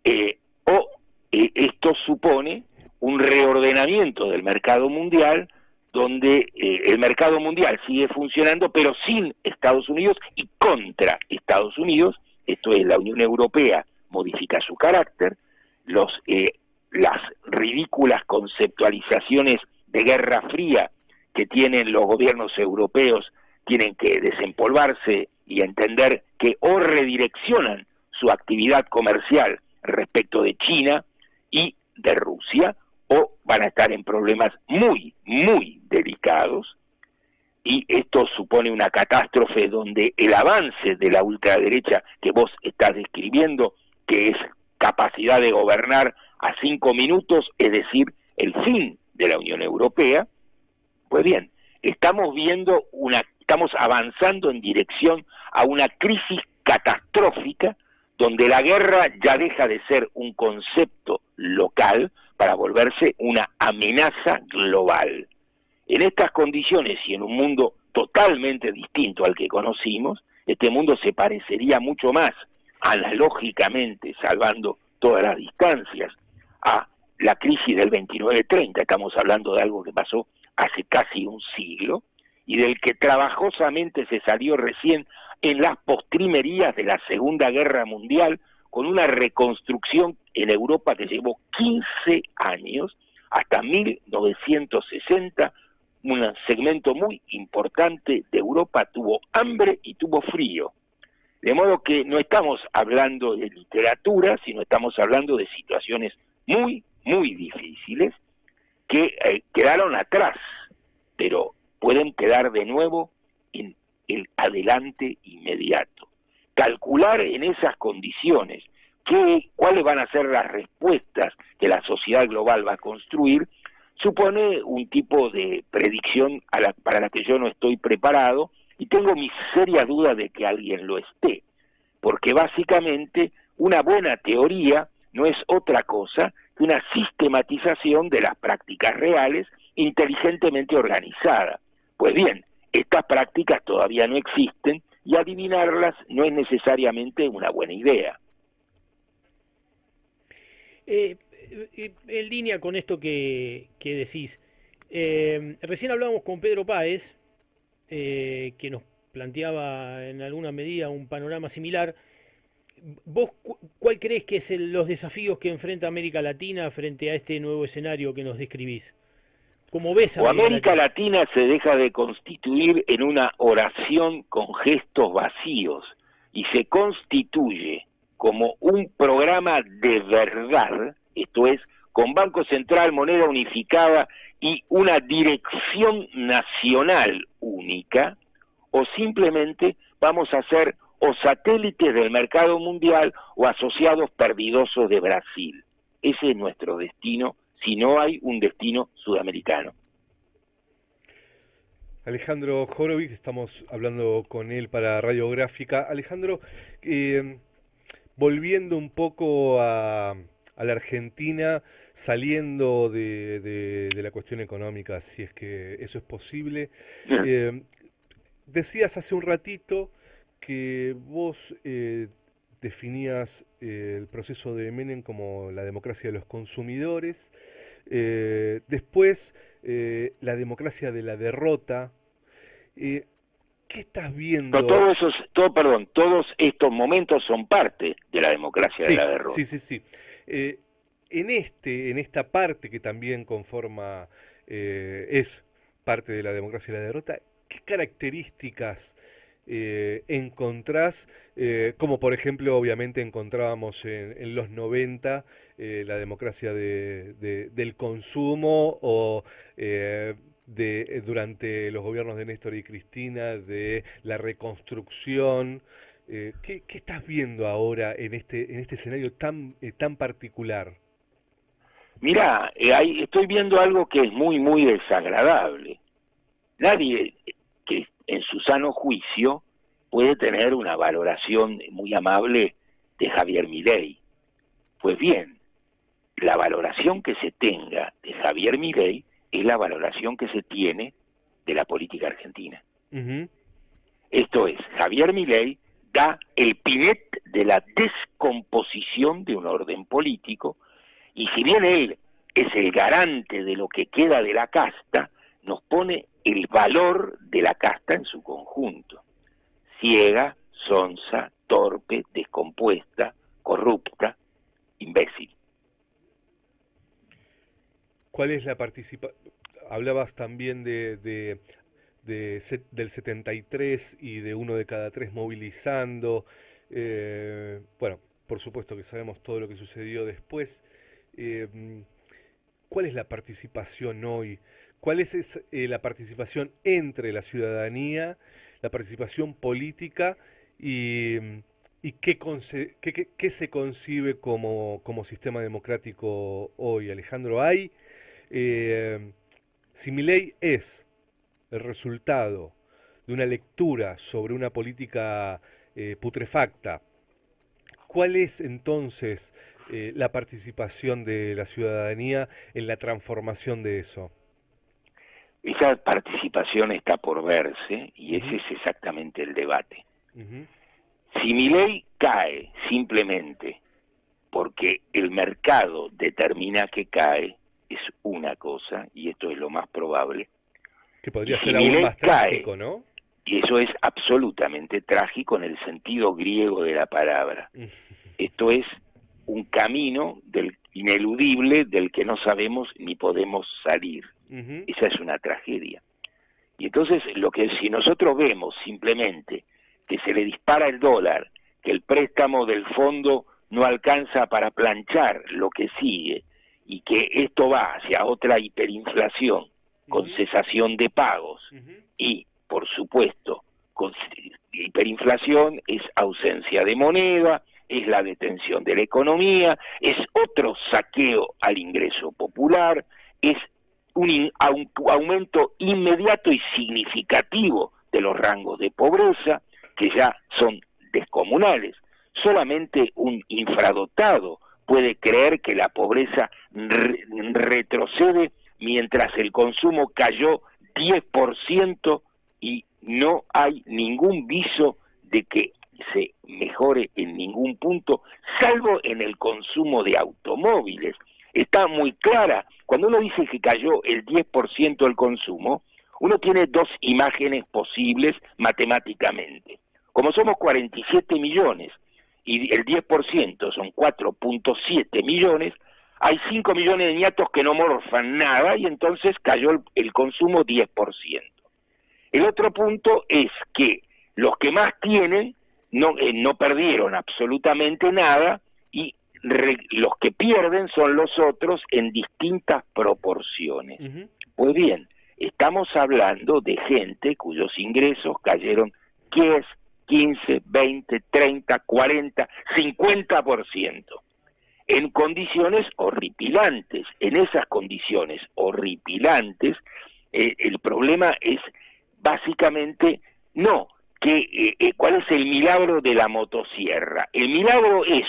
esto supone un reordenamiento del mercado mundial, donde el mercado mundial sigue funcionando, pero sin Estados Unidos y contra Estados Unidos. Esto es, la Unión Europea modifica su carácter, las ridículas conceptualizaciones de Guerra Fría que tienen los gobiernos europeos tienen que desempolvarse y entender que o redireccionan su actividad comercial respecto de China y de Rusia, o van a estar en problemas muy, muy delicados, y esto supone una catástrofe donde el avance de la ultraderecha que vos estás describiendo, que es capacidad de gobernar a 5 minutos, es decir, el fin de la Unión Europea. Pues bien, estamos avanzando en dirección a una crisis catastrófica, donde la guerra ya deja de ser un concepto local para volverse una amenaza global. En estas condiciones y en un mundo totalmente distinto al que conocimos, este mundo se parecería mucho más, analógicamente, salvando todas las distancias, a la crisis del 29-30. Estamos hablando de algo que pasó hace casi un siglo y del que trabajosamente se salió recién en las postrimerías de la Segunda Guerra Mundial, con una reconstrucción en Europa que llevó 15 años, hasta 1960, un segmento muy importante de Europa tuvo hambre y tuvo frío. De modo que no estamos hablando de literatura, sino estamos hablando de situaciones muy, muy difíciles que quedaron atrás, pero pueden quedar de nuevo en el adelante inmediato. Calcular en esas condiciones cuáles van a ser las respuestas que la sociedad global va a construir supone un tipo de predicción para la que yo no estoy preparado, y tengo mis serias dudas de que alguien lo esté, porque básicamente una buena teoría no es otra cosa que una sistematización de las prácticas reales inteligentemente organizada. Pues bien, estas prácticas todavía no existen y adivinarlas no es necesariamente una buena idea. En línea con esto que decís, recién hablábamos con Pedro Páez, que nos planteaba en alguna medida un panorama similar. ¿Vos cuál crees que es los desafíos que enfrenta América Latina frente a este nuevo escenario que nos describís? ¿Cómo ves o América Latina se deja de constituir en una oración con gestos vacíos y se constituye como un programa de verdad, esto es, con Banco Central, moneda unificada y una dirección nacional única, o simplemente vamos a ser o satélites del mercado mundial o asociados perdidosos de Brasil. Ese es nuestro destino, si no hay un destino sudamericano. Alejandro Horowitz, estamos hablando con él para Radiográfica. Alejandro, volviendo un poco a la Argentina, saliendo de la cuestión económica, si es que eso es posible, decías hace un ratito que vos definías el proceso de Menem como la democracia de los consumidores, después la democracia de la derrota. ¿Qué estás viendo? Todos estos momentos son parte de la democracia de la derrota. Sí. En esta parte que también conforma, es parte de la democracia de la derrota, ¿qué características encontrás, como por ejemplo obviamente encontrábamos en los 90 la democracia del consumo, o durante los gobiernos de Néstor y Cristina de la reconstrucción? ¿Qué estás viendo ahora en este escenario tan particular? Mirá, estoy viendo algo que es muy, muy desagradable. Nadie que en su sano juicio puede tener una valoración muy amable de Javier Milei. Pues bien, la valoración que se tenga de Javier Milei es la valoración que se tiene de la política argentina. Uh-huh. Esto es, Javier Milei da el pinet de la descomposición de un orden político, y si bien él es el garante de lo que queda de la casta, nos pone el valor de la casta en su conjunto: ciega, sonsa, torpe, descompuesta, corrupta, imbécil. ¿Cuál es la participación? Hablabas también del 73 y de 1 de cada 3 movilizando. Bueno, por supuesto que sabemos todo lo que sucedió después. ¿Cuál es la participación hoy? ¿Cuál es la participación entre la ciudadanía, la participación política y qué se concibe como sistema democrático hoy, Alejandro? Si Milei es el resultado de una lectura sobre una política putrefacta, ¿cuál es entonces la participación de la ciudadanía en la transformación de eso? Esa participación está por verse, y ese es exactamente el debate. Uh-huh. Si Milei cae simplemente porque el mercado determina que cae, es una cosa, y esto es lo más probable. Que podría ser aún más trágico, ¿no? Y eso es absolutamente trágico en el sentido griego de la palabra. Esto es un camino ineludible del que no sabemos ni podemos salir. Uh-huh. Esa es una tragedia. Y entonces, si nosotros vemos simplemente que se le dispara el dólar, que el préstamo del fondo no alcanza para planchar lo que sigue, y que esto va hacia otra hiperinflación, con cesación de pagos, y, por supuesto, con hiperinflación es ausencia de moneda, es la detención de la economía, es otro saqueo al ingreso popular, es un aumento inmediato y significativo de los rangos de pobreza, que ya son descomunales. Solamente un infradotado puede creer que la pobreza retrocede mientras el consumo cayó 10% y no hay ningún viso de que se mejore en ningún punto, salvo en el consumo de automóviles. Está muy clara. Cuando uno dice que cayó el 10% el consumo, uno tiene dos imágenes posibles matemáticamente. Como somos 47 millones y el 10% son 4.7 millones, hay 5 millones de niatos que no morfan nada y entonces cayó el consumo 10%. El otro punto es que los que más tienen no perdieron absolutamente nada y los que pierden son los otros en distintas proporciones. Pues bien, estamos hablando de gente cuyos ingresos cayeron 10, 15, 20, 30, 40, 50%, en condiciones horripilantes. En esas condiciones horripilantes, el problema es básicamente no cuál es el milagro de la motosierra. El milagro es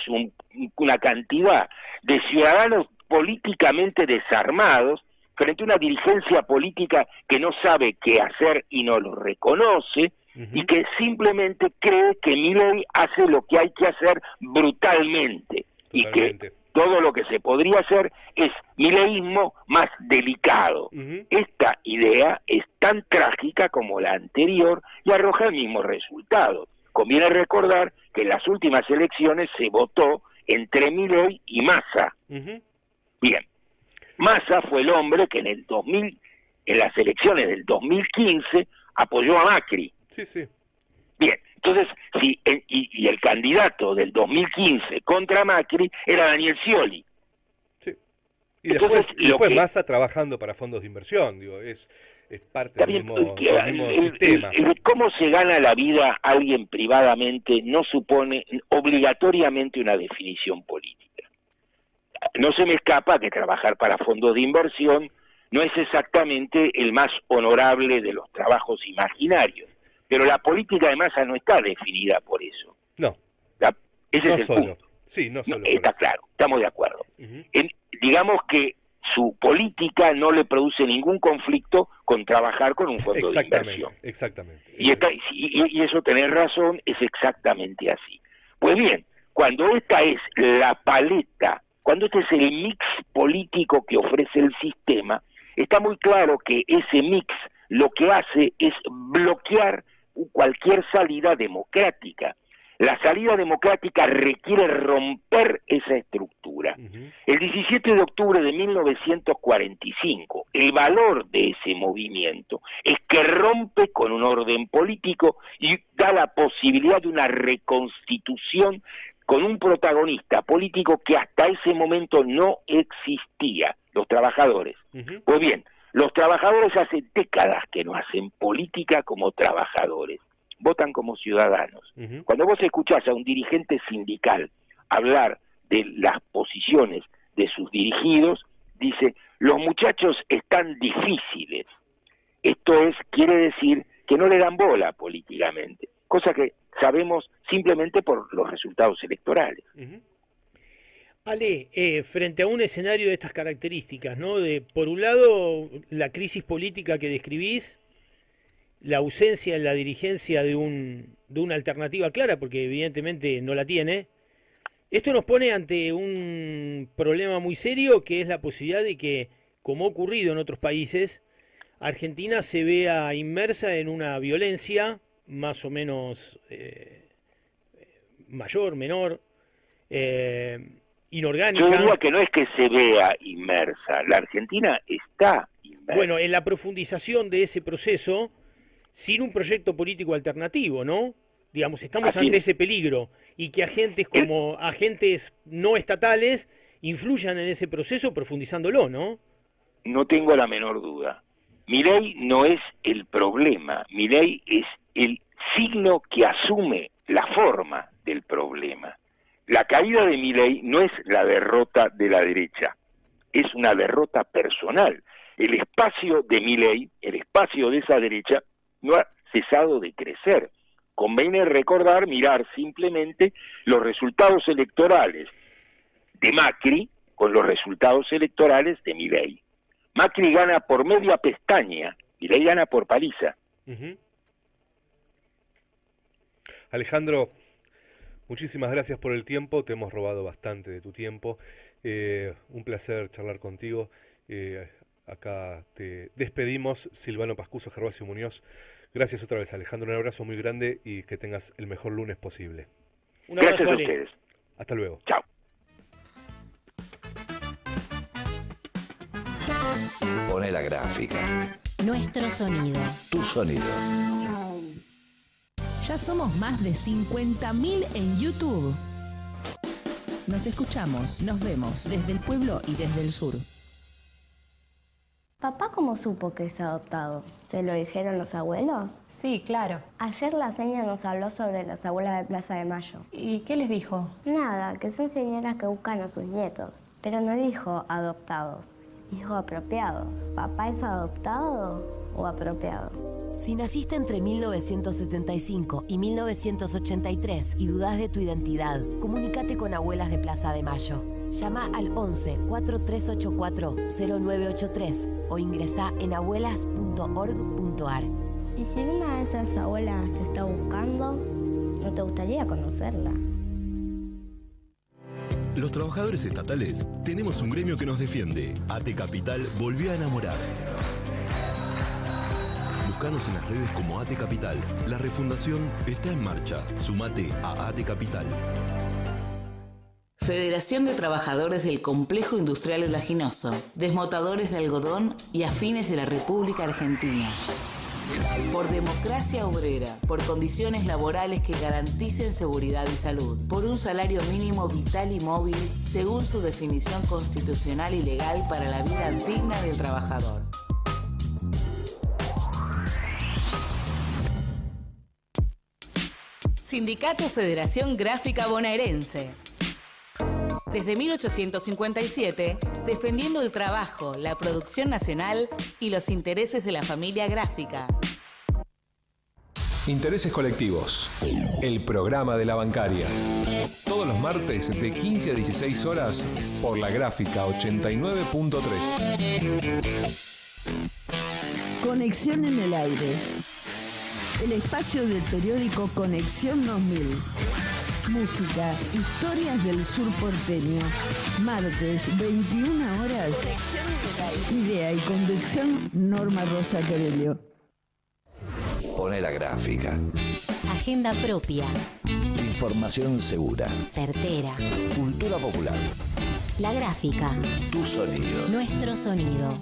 una cantidad de ciudadanos políticamente desarmados frente a una dirigencia política que no sabe qué hacer y no lo reconoce, y que simplemente cree que Milei hace lo que hay que hacer brutalmente. Totalmente. Y que todo lo que se podría hacer es mileísmo más delicado. Esta idea es tan trágica como la anterior y arroja el mismo resultado. Conviene recordar que en las últimas elecciones se votó entre Milei y Massa. Bien, Massa fue el hombre que en las elecciones del 2015 apoyó a Macri. Sí. Bien, entonces, y el candidato del 2015 contra Macri era Daniel Scioli. Sí. Y entonces, después Massa trabajando para fondos de inversión, digo, es parte del mismo sistema. Cómo se gana la vida alguien privadamente no supone obligatoriamente una definición política. No se me escapa que trabajar para fondos de inversión no es exactamente el más honorable de los trabajos imaginarios. Pero la política de Massa no está definida por eso. No. Ese es el punto. Sí, no solo. Está claro, estamos de acuerdo. Digamos que su política no le produce ningún conflicto con trabajar con un fondo de inversión. Exactamente. Y eso, tenés razón, es exactamente así. Pues bien, cuando esta es la paleta, cuando este es el mix político que ofrece el sistema, está muy claro que ese mix lo que hace es bloquear cualquier salida democrática. La salida democrática requiere romper esa estructura. El 17 de octubre de 1945, el valor de ese movimiento es que rompe con un orden político y da la posibilidad de una reconstitución con un protagonista político que hasta ese momento no existía, los trabajadores. Pues bien, los trabajadores hace décadas que no hacen política como trabajadores, votan como ciudadanos. Cuando vos escuchás a un dirigente sindical hablar de las posiciones de sus dirigidos, dice, los muchachos están difíciles. Esto quiere decir que no le dan bola políticamente, cosa que sabemos simplemente por los resultados electorales. Ale, frente a un escenario de estas características, ¿no? Por un lado, la crisis política que describís, la ausencia en la dirigencia de una alternativa clara, porque evidentemente no la tiene, esto nos pone ante un problema muy serio, que es la posibilidad de que, como ha ocurrido en otros países, Argentina se vea inmersa en una violencia más o menos mayor, menor, inorgánica. Yo diría que no es que se vea inmersa, la Argentina está inmersa. Bueno, en la profundización de ese proceso, sin un proyecto político alternativo, ¿no? Digamos, estamos ante ese peligro, y que agentes como agentes no estatales influyan en ese proceso profundizándolo, ¿no? No tengo la menor duda. Milei no es el problema, Milei es el signo que asume la forma del problema. La caída de Milei no es la derrota de la derecha, es una derrota personal. El espacio de Milei, el espacio de esa derecha, no ha cesado de crecer. Conviene recordar, mirar simplemente los resultados electorales de Macri con los resultados electorales de Milei. Macri gana por media pestaña, Milei gana por paliza. Alejandro, muchísimas gracias por el tiempo, te hemos robado bastante de tu tiempo. Un placer charlar contigo. Acá te despedimos, Silvano Pascuso, Gervasio Muñoz. Gracias otra vez, Alejandro, un abrazo muy grande y que tengas el mejor lunes posible. Un abrazo, gracias a ustedes. Hasta luego. Chao. Pone la gráfica. Nuestro sonido. Tu sonido. Ya somos más de 50.000 en YouTube. Nos escuchamos, nos vemos desde el pueblo y desde el sur. ¿Papá cómo supo que es adoptado? ¿Se lo dijeron los abuelos? Sí, claro. Ayer la señora nos habló sobre las abuelas de Plaza de Mayo. ¿Y qué les dijo? Nada, que son señoras que buscan a sus nietos. Pero no dijo adoptados, dijo apropiados. ¿Papá es adoptado o apropiado? Si naciste entre 1975 y 1983 y dudás de tu identidad, comunícate con Abuelas de Plaza de Mayo. Llama al 11 4384 0983 o ingresá en abuelas.org.ar. Y si una de esas abuelas te está buscando, ¿no te gustaría conocerla? Los trabajadores estatales tenemos un gremio que nos defiende. AT Capital volvió a enamorar. Búscanos en las redes como AT Capital. La refundación está en marcha. Sumate a AT Capital. Federación de Trabajadores del Complejo Industrial Oleaginoso, Desmotadores de Algodón y Afines de la República Argentina. Por democracia obrera, por condiciones laborales que garanticen seguridad y salud, por un salario mínimo vital y móvil según su definición constitucional y legal para la vida digna del trabajador. Sindicato Federación Gráfica Bonaerense. Desde 1857, defendiendo el trabajo, la producción nacional y los intereses de la familia gráfica. Intereses colectivos. El programa de la bancaria. Todos los martes de 15 a 16 horas por la gráfica 89.3. Conexión en el aire. El espacio del periódico Conexión 2000. Música, historias del sur porteño. Martes, 21 horas. Idea y conducción, Norma Rosa Torello. Pone la gráfica. Agenda propia. Información segura. Certera. Cultura popular. La gráfica. Tu sonido. Nuestro sonido.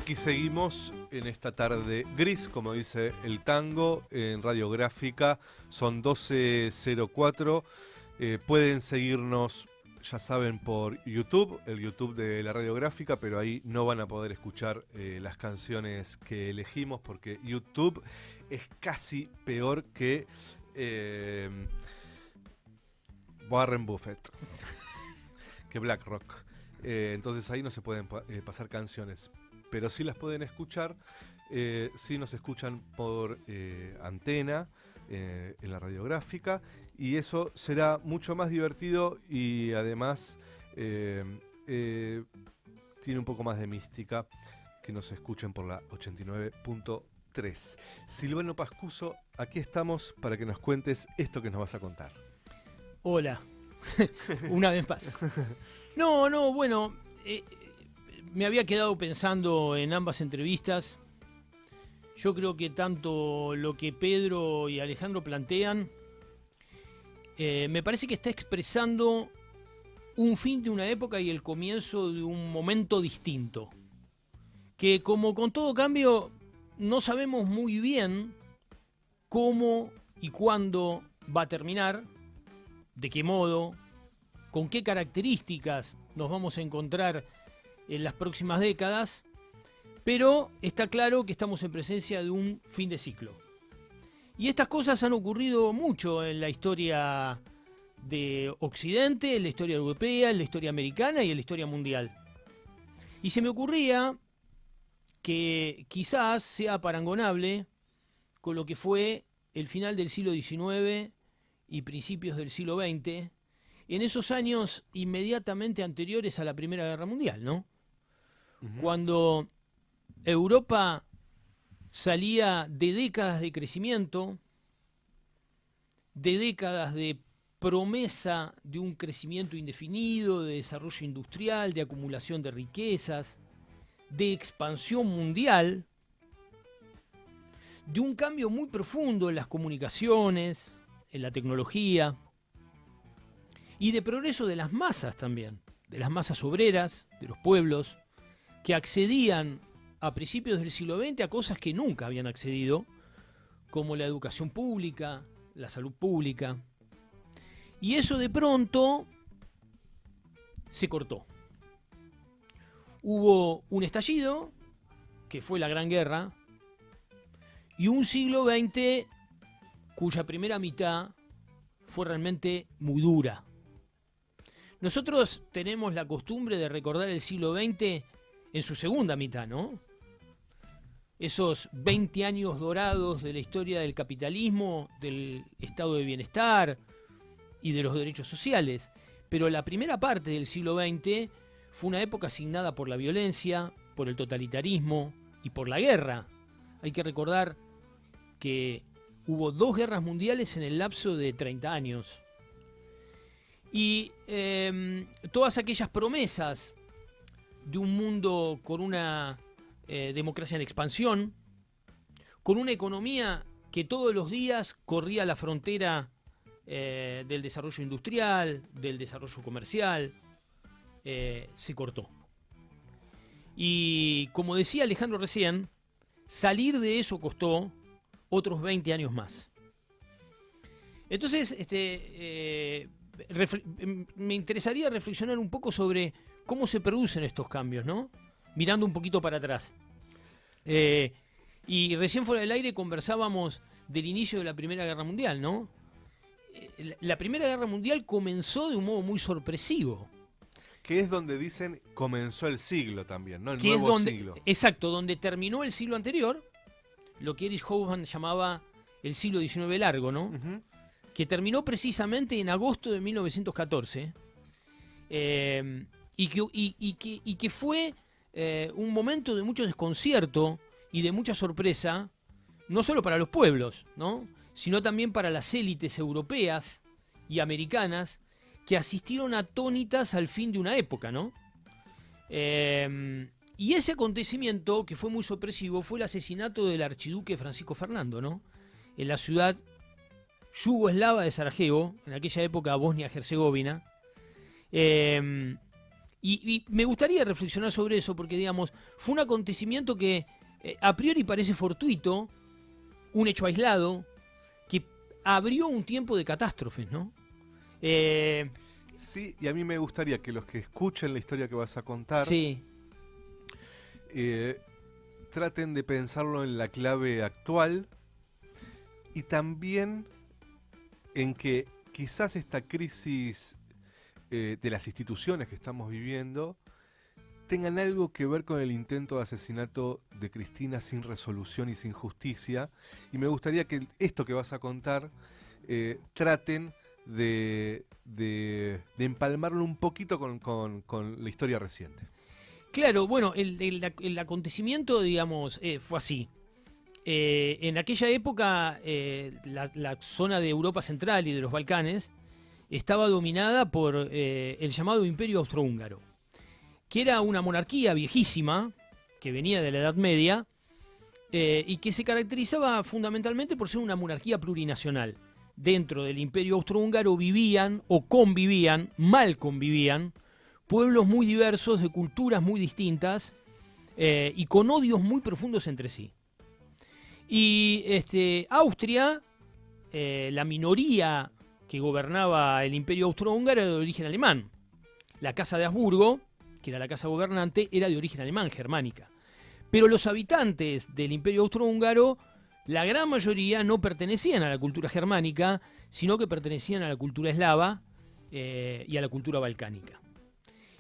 aquí seguimos en esta tarde gris, como dice el tango, en Radiográfica. Son 12:04. Pueden seguirnos, ya saben, por YouTube, el YouTube de la Radiográfica, pero ahí no van a poder escuchar las canciones que elegimos, porque YouTube es casi peor que Warren Buffett, que BlackRock. Entonces ahí no se pueden pasar canciones, pero sí las pueden escuchar. Sí nos escuchan por antena en la Radiográfica, y eso será mucho más divertido, y además tiene un poco más de mística que nos escuchen por la 89.3. Silvano Pascuso, aquí estamos para que nos cuentes esto que nos vas a contar. Hola, una vez más. No, bueno, me había quedado pensando en ambas entrevistas. Yo creo que tanto lo que Pedro y Alejandro plantean, me parece que está expresando un fin de una época y el comienzo de un momento distinto. Que como con todo cambio, no sabemos muy bien cómo y cuándo va a terminar, de qué modo, con qué características nos vamos a encontrar en las próximas décadas, pero está claro que estamos en presencia de un fin de ciclo. Y estas cosas han ocurrido mucho en la historia de Occidente, en la historia europea, en la historia americana y en la historia mundial. Y se me ocurría que quizás sea parangonable con lo que fue el final del siglo XIX y principios del siglo XX, en esos años inmediatamente anteriores a la Primera Guerra Mundial, ¿no? Cuando Europa salía de décadas de crecimiento, de décadas de promesa de un crecimiento indefinido, de desarrollo industrial, de acumulación de riquezas, de expansión mundial, de un cambio muy profundo en las comunicaciones, en la tecnología, y de progreso de las masas también, de las masas obreras, de los pueblos, que accedían a principios del siglo XX a cosas que nunca habían accedido, como la educación pública, la salud pública. Y eso de pronto se cortó. Hubo un estallido, que fue la Gran Guerra, y un siglo XX cuya primera mitad fue realmente muy dura. Nosotros tenemos la costumbre de recordar el siglo XX en su segunda mitad, ¿no? Esos 20 años dorados de la historia del capitalismo, del estado de bienestar y de los derechos sociales. Pero la primera parte del siglo XX fue una época asignada por la violencia, por el totalitarismo y por la guerra. Hay que recordar que hubo 2 guerras mundiales en el lapso de 30 años. Y todas aquellas promesas de un mundo con una democracia en expansión, con una economía que todos los días corría la frontera del desarrollo industrial, del desarrollo comercial, se cortó. Y como decía Alejandro recién, salir de eso costó otros 20 años más. Entonces, me interesaría reflexionar un poco sobre cómo se producen estos cambios, ¿no? Mirando un poquito para atrás. Y recién fuera del aire conversábamos del inicio de la Primera Guerra Mundial, ¿no? La Primera Guerra Mundial comenzó de un modo muy sorpresivo. Que es donde dicen comenzó el siglo también, ¿no? El nuevo siglo. Exacto, donde terminó el siglo anterior, lo que Erich Hobsbawm llamaba el siglo XIX largo, ¿no? Que terminó precisamente en agosto de 1914, y que fue un momento de mucho desconcierto y de mucha sorpresa, no solo para los pueblos, ¿no? Sino también para las élites europeas y americanas que asistieron atónitas al fin de una época, ¿no? Y ese acontecimiento, que fue muy sorpresivo, fue el asesinato del archiduque Francisco Fernando, ¿no? En la ciudad yugoslava de Sarajevo, en aquella época Bosnia-Herzegovina, Y me gustaría reflexionar sobre eso porque, digamos, fue un acontecimiento que a priori parece fortuito, un hecho aislado, que abrió un tiempo de catástrofes, ¿no? Sí, y a mí me gustaría que los que escuchen la historia que vas a contar sí. Traten de pensarlo en la clave actual y también en que quizás esta crisis de las instituciones que estamos viviendo tengan algo que ver con el intento de asesinato de Cristina sin resolución y sin justicia. Y me gustaría que esto que vas a contar traten de empalmarlo un poquito con la historia reciente. Claro, bueno, el acontecimiento, digamos, fue así. En aquella época, la zona de Europa Central y de los Balcanes estaba dominada por el llamado Imperio Austrohúngaro, que era una monarquía viejísima, que venía de la Edad Media, y que se caracterizaba fundamentalmente por ser una monarquía plurinacional. Dentro del Imperio Austrohúngaro vivían, o convivían, mal convivían, pueblos muy diversos, de culturas muy distintas, y con odios muy profundos entre sí. Y Austria, la minoría que gobernaba el Imperio Austrohúngaro era de origen alemán. La Casa de Habsburgo, que era la casa gobernante, era de origen alemán, germánica. Pero los habitantes del Imperio Austrohúngaro, la gran mayoría no pertenecían a la cultura germánica, sino que pertenecían a la cultura eslava y a la cultura balcánica.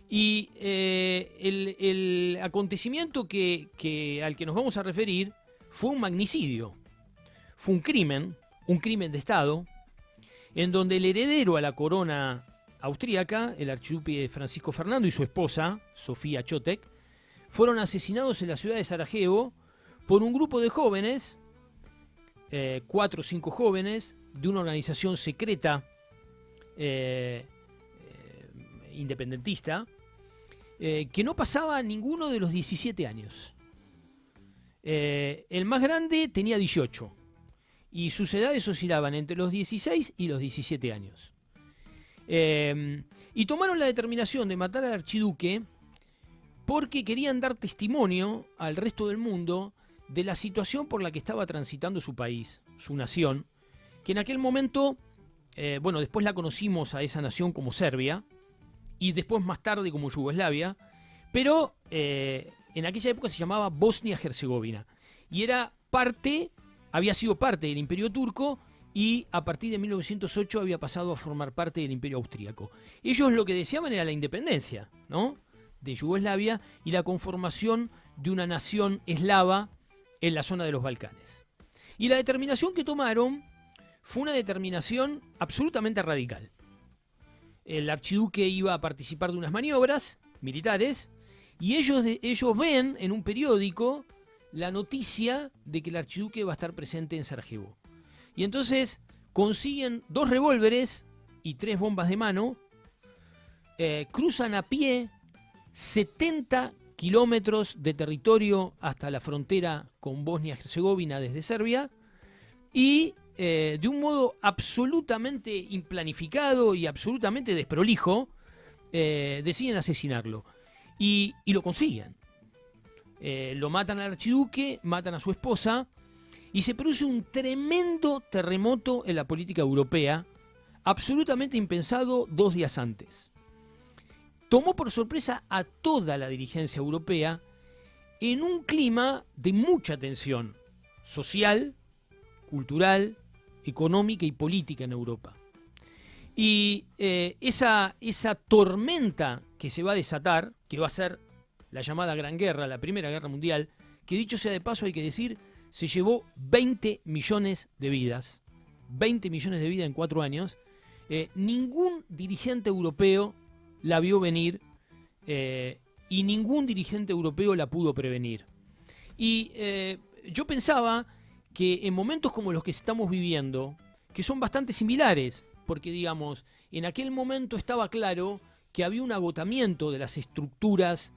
Y el acontecimiento al que nos vamos a referir fue un magnicidio, fue un crimen de Estado, en donde el heredero a la corona austríaca, el archiduque Francisco Fernando y su esposa, Sofía Chotek, fueron asesinados en la ciudad de Sarajevo por un grupo de jóvenes, 4 o 5 jóvenes, de una organización secreta independentista, que no pasaba ninguno de los 17 años. El más grande tenía 18 y sus edades oscilaban entre los 16 y los 17 años. Y tomaron la determinación de matar al archiduque porque querían dar testimonio al resto del mundo de la situación por la que estaba transitando su país, su nación, que en aquel momento, después la conocimos a esa nación como Serbia, y después más tarde como Yugoslavia, pero en aquella época se llamaba Bosnia-Herzegovina, y había sido parte del Imperio Turco, y a partir de 1908 había pasado a formar parte del Imperio Austríaco. Ellos lo que deseaban era la independencia, ¿no?, de Yugoslavia y la conformación de una nación eslava en la zona de los Balcanes. Y la determinación que tomaron fue una determinación absolutamente radical. El archiduque iba a participar de unas maniobras militares y ellos ven en un periódico la noticia de que el archiduque va a estar presente en Sarajevo. Y entonces consiguen 2 revólveres y 3 bombas de mano, cruzan a pie 70 kilómetros de territorio hasta la frontera con Bosnia-Herzegovina desde Serbia y de un modo absolutamente implanificado y absolutamente desprolijo deciden asesinarlo y lo consiguen. Lo matan al archiduque, matan a su esposa y se produce un tremendo terremoto en la política europea, absolutamente impensado 2 días antes. Tomó por sorpresa a toda la dirigencia europea en un clima de mucha tensión social, cultural, económica y política en Europa. Y esa tormenta que se va a desatar, que va a ser la llamada Gran Guerra, la Primera Guerra Mundial, que dicho sea de paso hay que decir, se llevó 20 millones de vidas. 20 millones de vidas en 4 años. Ningún dirigente europeo la vio venir y ningún dirigente europeo la pudo prevenir. Y yo pensaba que en momentos como los que estamos viviendo, que son bastante similares, porque digamos, en aquel momento estaba claro que había un agotamiento de las estructuras,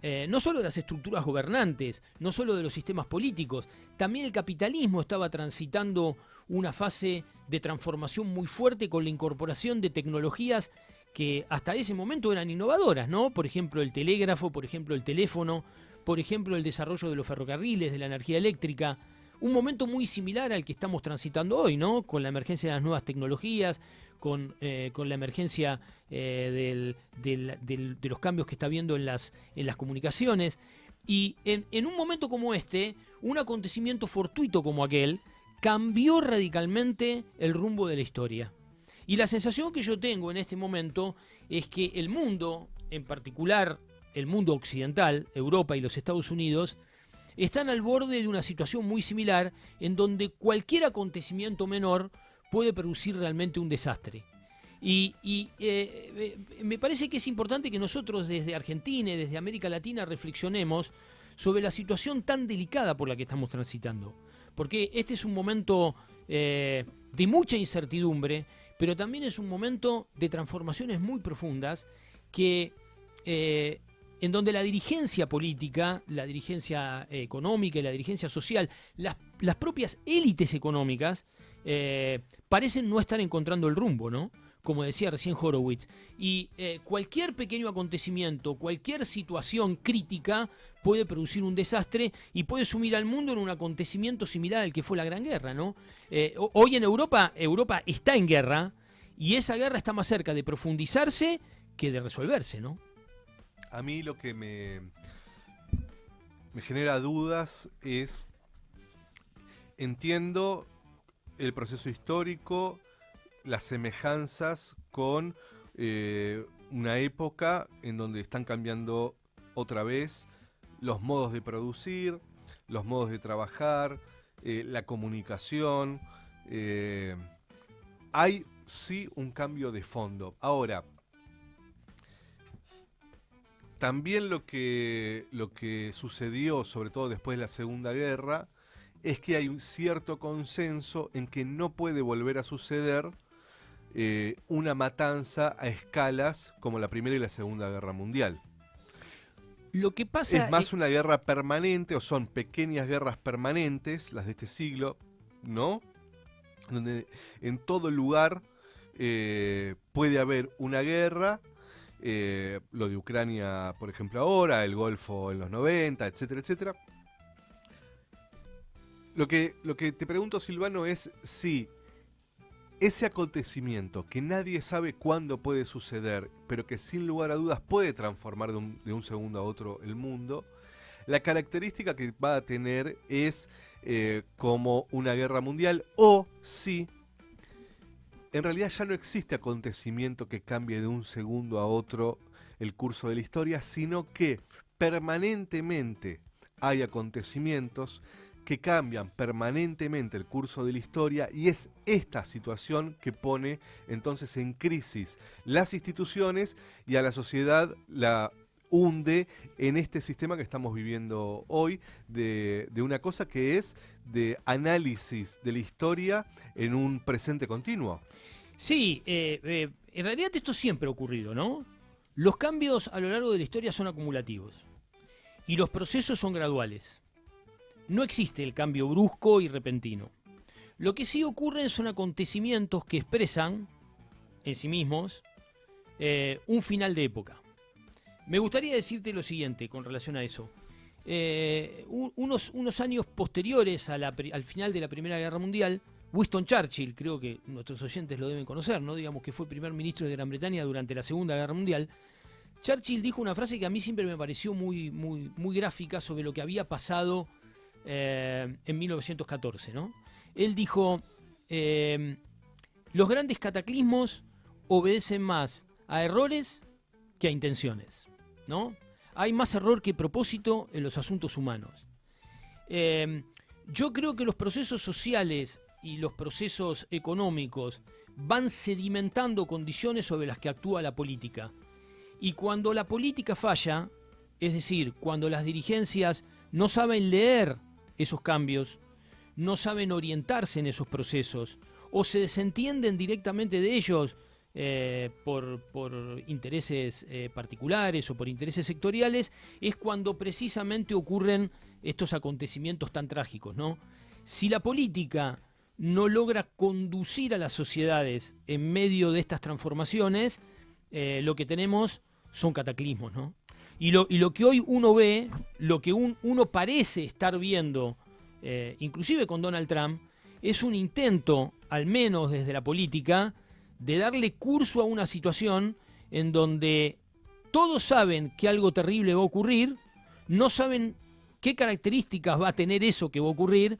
no solo de las estructuras gobernantes, no solo de los sistemas políticos, también el capitalismo estaba transitando una fase de transformación muy fuerte con la incorporación de tecnologías que hasta ese momento eran innovadoras, ¿no? Por ejemplo, el telégrafo, por ejemplo, el teléfono, por ejemplo, el desarrollo de los ferrocarriles, de la energía eléctrica. Un momento muy similar al que estamos transitando hoy, ¿no? Con la emergencia de las nuevas tecnologías, con la emergencia de los cambios que está habiendo en las comunicaciones. Y en un momento como este, un acontecimiento fortuito como aquel cambió radicalmente el rumbo de la historia. Y la sensación que yo tengo en este momento es que el mundo, en particular el mundo occidental, Europa y los Estados Unidos, están al borde de una situación muy similar en donde cualquier acontecimiento menor puede producir realmente un desastre. Y me parece que es importante que nosotros desde Argentina y desde América Latina reflexionemos sobre la situación tan delicada por la que estamos transitando. Porque este es un momento de mucha incertidumbre, pero también es un momento de transformaciones muy profundas que en donde la dirigencia política, la dirigencia económica y la dirigencia social, las propias élites económicas parecen no estar encontrando el rumbo, ¿no? Como decía recién Horowitz. Y cualquier pequeño acontecimiento, cualquier situación crítica puede producir un desastre y puede sumir al mundo en un acontecimiento similar al que fue la Gran Guerra, ¿no? Hoy en Europa está en guerra y esa guerra está más cerca de profundizarse que de resolverse, ¿no? A mí lo que me genera dudas es, entiendo el proceso histórico, las semejanzas con una época en donde están cambiando otra vez los modos de producir, los modos de trabajar, la comunicación. Hay sí un cambio de fondo. Ahora, también lo que sucedió, sobre todo después de la Segunda Guerra, es que hay un cierto consenso en que no puede volver a suceder una matanza a escalas como la Primera y la Segunda Guerra Mundial. Lo que pasa es más una guerra permanente, o son pequeñas guerras permanentes, las de este siglo, ¿no? Donde en todo lugar puede haber una guerra. Lo de Ucrania, por ejemplo, ahora, el Golfo en los 90, etcétera, etcétera. Lo que te pregunto, Silvano, es si ese acontecimiento que nadie sabe cuándo puede suceder, pero que sin lugar a dudas puede transformar de un segundo a otro el mundo, la característica que va a tener es como una guerra mundial, o si en realidad ya no existe acontecimiento que cambie de un segundo a otro el curso de la historia, sino que permanentemente hay acontecimientos que cambian permanentemente el curso de la historia, y es esta situación que pone entonces en crisis las instituciones y a la sociedad la hunde en este sistema que estamos viviendo hoy de una cosa que es de análisis de la historia en un presente continuo. Sí, en realidad esto siempre ha ocurrido, ¿no? Los cambios a lo largo de la historia son acumulativos y los procesos son graduales. No existe el cambio brusco y repentino. Lo que sí ocurren son acontecimientos que expresan en sí mismos un final de época. Me gustaría decirte lo siguiente con relación a eso. Unos años posteriores al final de la Primera Guerra Mundial, Winston Churchill, creo que nuestros oyentes lo deben conocer, ¿no? Digamos que fue primer ministro de Gran Bretaña durante la Segunda Guerra Mundial. Churchill dijo una frase que a mí siempre me pareció muy gráfica sobre lo que había pasado en 1914, ¿no? Él dijo, los grandes cataclismos obedecen más a errores que a intenciones, ¿no? Hay más error que propósito en los asuntos humanos. Yo creo que los procesos sociales y los procesos económicos van sedimentando condiciones sobre las que actúa la política. Y cuando la política falla, es decir, cuando las dirigencias no saben leer esos cambios, no saben orientarse en esos procesos, o se desentienden directamente de ellos por intereses particulares o por intereses sectoriales, es cuando precisamente ocurren estos acontecimientos tan trágicos, ¿no? Si la política no logra conducir a las sociedades en medio de estas transformaciones, lo que tenemos son cataclismos, ¿no? Y lo que hoy uno ve, lo que uno parece estar viendo, inclusive con Donald Trump, es un intento, al menos desde la política, de darle curso a una situación en donde todos saben que algo terrible va a ocurrir, no saben qué características va a tener eso que va a ocurrir,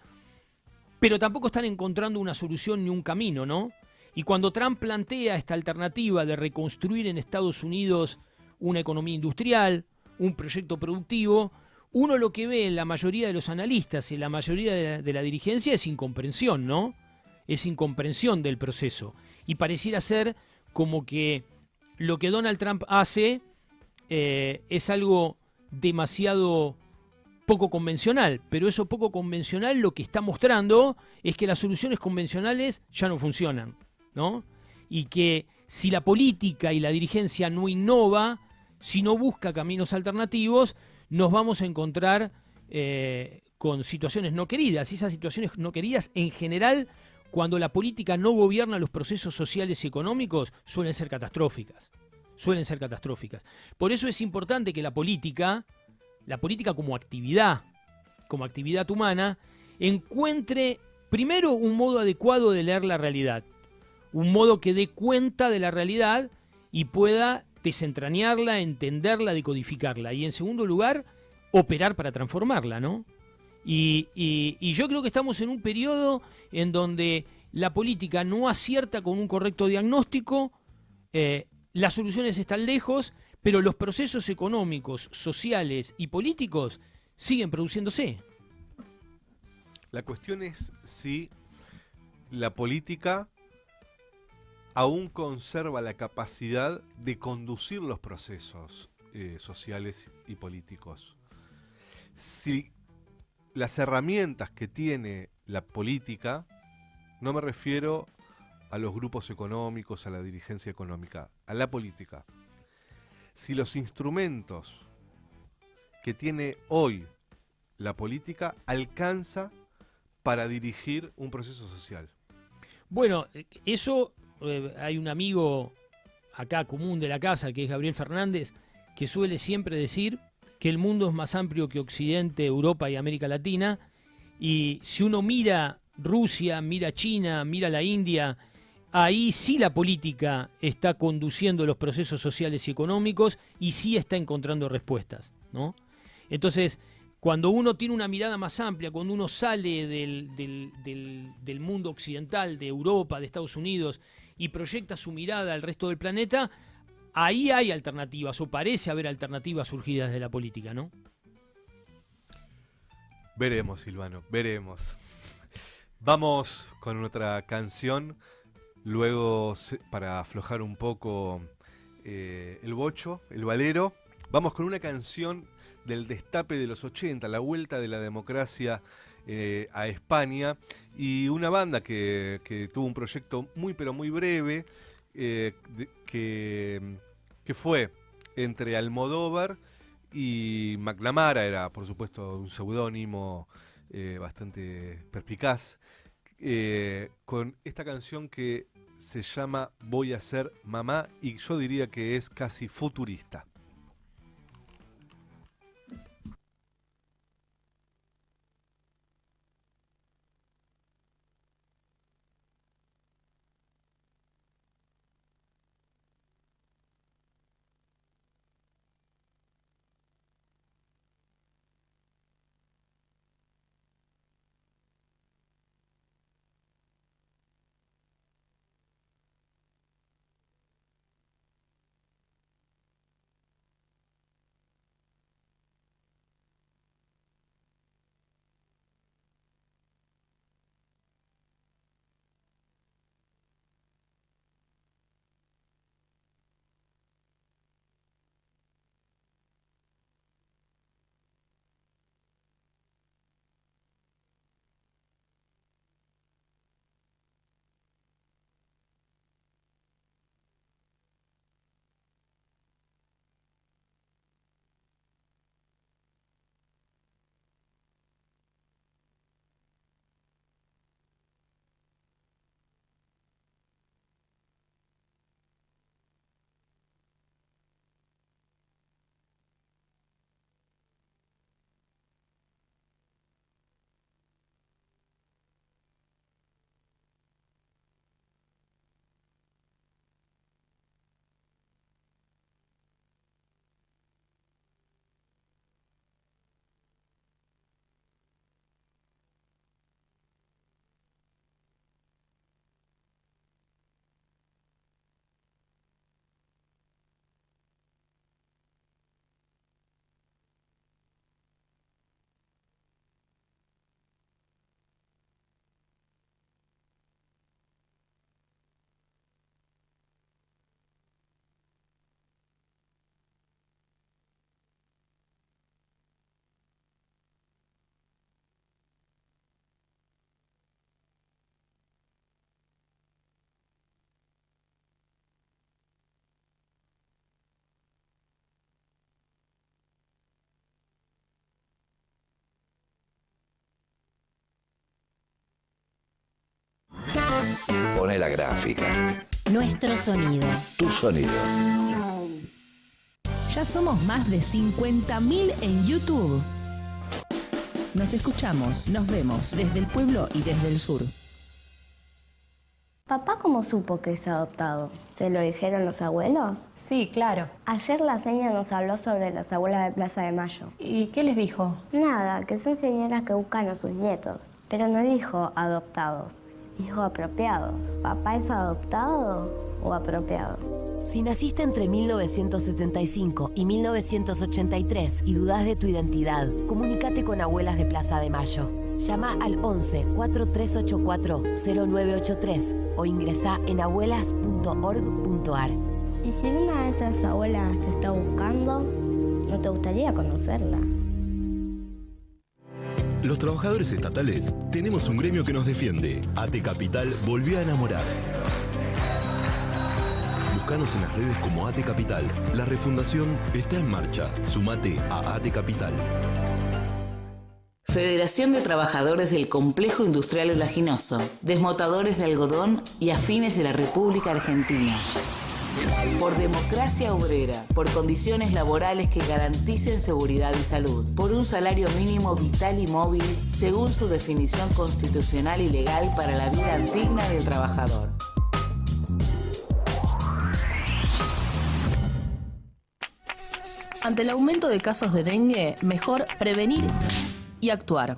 pero tampoco están encontrando una solución ni un camino, ¿no? Y cuando Trump plantea esta alternativa de reconstruir en Estados Unidos una economía industrial, un proyecto productivo, uno lo que ve en la mayoría de los analistas y en la mayoría de la dirigencia es incomprensión, ¿no? Es incomprensión del proceso. Y pareciera ser como que lo que Donald Trump hace es algo demasiado poco convencional, pero eso poco convencional lo que está mostrando es que las soluciones convencionales ya no funcionan, ¿no? Y que si la política y la dirigencia no innova, si no busca caminos alternativos, nos vamos a encontrar con situaciones no queridas. Y esas situaciones no queridas, en general, cuando la política no gobierna los procesos sociales y económicos, suelen ser catastróficas. Suelen ser catastróficas. Por eso es importante que la política como actividad humana, encuentre primero un modo adecuado de leer la realidad. Un modo que dé cuenta de la realidad y pueda desentrañarla, entenderla, decodificarla. Y en segundo lugar, operar para transformarla, ¿no? Y yo creo que estamos en un periodo en donde la política no acierta con un correcto diagnóstico, las soluciones están lejos, pero los procesos económicos, sociales y políticos siguen produciéndose. La cuestión es si la política aún conserva la capacidad de conducir los procesos sociales y políticos. Si las herramientas que tiene la política, no me refiero a los grupos económicos, a la dirigencia económica, a la política. Si los instrumentos que tiene hoy la política alcanza para dirigir un proceso social. Bueno, eso hay un amigo acá común de la casa, que es Gabriel Fernández, que suele siempre decir que el mundo es más amplio que Occidente, Europa y América Latina, y si uno mira Rusia, mira China, mira la India, ahí sí la política está conduciendo los procesos sociales y económicos y sí está encontrando respuestas, ¿no? Entonces, cuando uno tiene una mirada más amplia, cuando uno sale del mundo occidental, de Europa, de Estados Unidos, y proyecta su mirada al resto del planeta, ahí hay alternativas, o parece haber alternativas surgidas de la política, ¿no? Veremos, Silvano, veremos. Vamos con otra canción, luego para aflojar un poco el bocho, el valero. Vamos con una canción del destape de los 80, la vuelta de la democracia a España, y una banda que tuvo un proyecto muy pero muy breve, que fue entre Almodóvar y McNamara, era por supuesto un seudónimo bastante perspicaz, con esta canción que se llama Voy a ser mamá, y yo diría que es casi futurista. Pone la gráfica. Nuestro sonido. Tu sonido. Ya somos más de 50.000 en YouTube. Nos escuchamos, nos vemos desde el pueblo y desde el sur. ¿Papá cómo supo que es adoptado? ¿Se lo dijeron los abuelos? Sí, claro. Ayer la señora nos habló sobre las abuelas de Plaza de Mayo. ¿Y qué les dijo? Nada, que son señoras que buscan a sus nietos. Pero no dijo adoptados, dijo apropiados. ¿Papá es adoptado o apropiado? Si naciste entre 1975 y 1983 y dudás de tu identidad, comunícate con Abuelas de Plaza de Mayo. Llama al 11 4384 0983 o ingresá en abuelas.org.ar. Y si una de esas abuelas te está buscando, ¿no te gustaría conocerla? Los trabajadores estatales tenemos un gremio que nos defiende. AT Capital volvió a enamorar. Búscanos en las redes como AT Capital. La refundación está en marcha. Sumate a AT Capital. Federación de Trabajadores del Complejo Industrial Oleaginoso, Desmotadores de Algodón y Afines de la República Argentina. Por democracia obrera, por condiciones laborales que garanticen seguridad y salud, por un salario mínimo vital y móvil, según su definición constitucional y legal para la vida digna del trabajador. Ante el aumento de casos de dengue, mejor prevenir y actuar.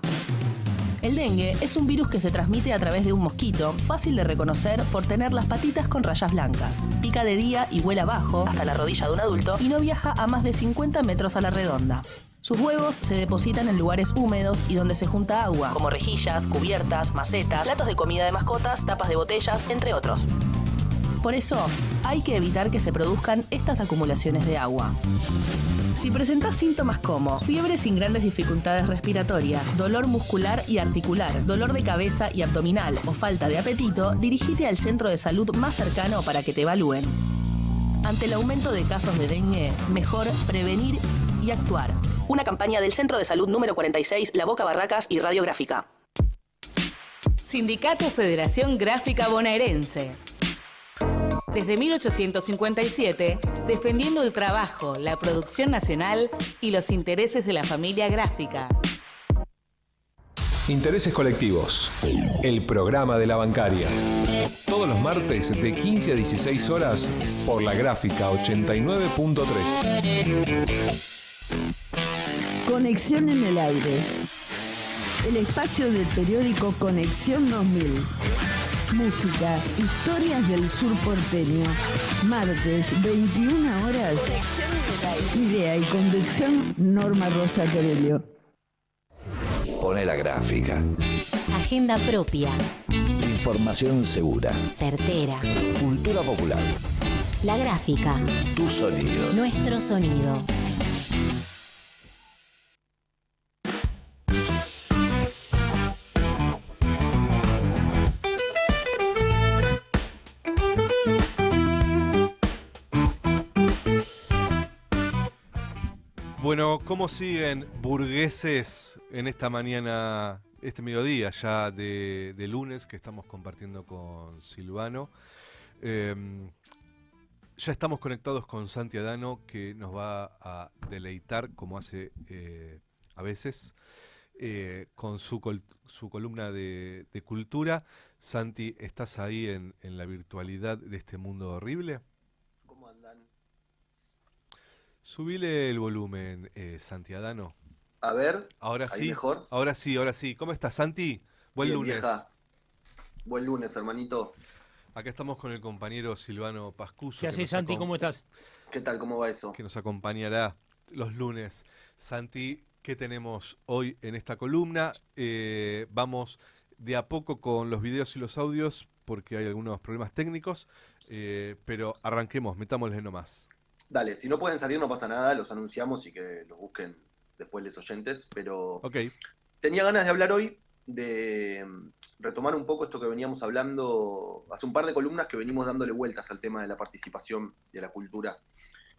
El dengue es un virus que se transmite a través de un mosquito, fácil de reconocer por tener las patitas con rayas blancas. Pica de día y vuela bajo, hasta la rodilla de un adulto, y no viaja a más de 50 metros a la redonda. Sus huevos se depositan en lugares húmedos y donde se junta agua, como rejillas, cubiertas, macetas, platos de comida de mascotas, tapas de botellas, entre otros. Por eso, hay que evitar que se produzcan estas acumulaciones de agua. Si presentás síntomas como fiebre sin grandes dificultades respiratorias, dolor muscular y articular, dolor de cabeza y abdominal o falta de apetito, dirigite al centro de salud más cercano para que te evalúen. Ante el aumento de casos de dengue, mejor prevenir y actuar. Una campaña del Centro de Salud número 46, La Boca Barracas y Radiográfica. Sindicato Federación Gráfica Bonaerense. Desde 1857, defendiendo el trabajo, la producción nacional y los intereses de la familia gráfica. Intereses colectivos. El programa de la bancaria. Todos los martes de 15 a 16 horas por la Gráfica 89.3. Conexión en el aire. El espacio del periódico Conexión 2000. Música, historias del sur porteño. Martes, 21 horas. Idea y conducción, Norma Rosa Torello. Pone la gráfica. Agenda propia. Información segura. Certera. Cultura popular. La Gráfica. Tu sonido. Nuestro sonido. Bueno, ¿cómo siguen burgueses en esta mañana, este mediodía ya de lunes que estamos compartiendo con Silvano? Ya estamos conectados con Santi Adano, que nos va a deleitar, como hace a veces, con su columna de cultura. Santi, ¿estás ahí en la virtualidad de este mundo horrible? ¿Cómo andan? Subile el volumen, Santi Adano. A ver, ahora ¿ahí sí, mejor? Ahora sí. ¿Cómo estás, Santi? Buen Bien, lunes. vieja. Buen lunes, hermanito. Acá estamos con el compañero Silvano Pascuso. ¿Qué haces, Santi? ¿Cómo estás? ¿Qué tal? ¿Cómo va eso? Que nos acompañará los lunes. Santi, ¿qué tenemos hoy en esta columna? Vamos de a poco con los videos y los audios porque hay algunos problemas técnicos, pero arranquemos, metámosle nomás. Dale, si no pueden salir no pasa nada, los anunciamos y que los busquen después los oyentes, pero Okay. Tenía ganas de hablar hoy, de retomar un poco esto que veníamos hablando hace un par de columnas que venimos dándole vueltas al tema de la participación de la cultura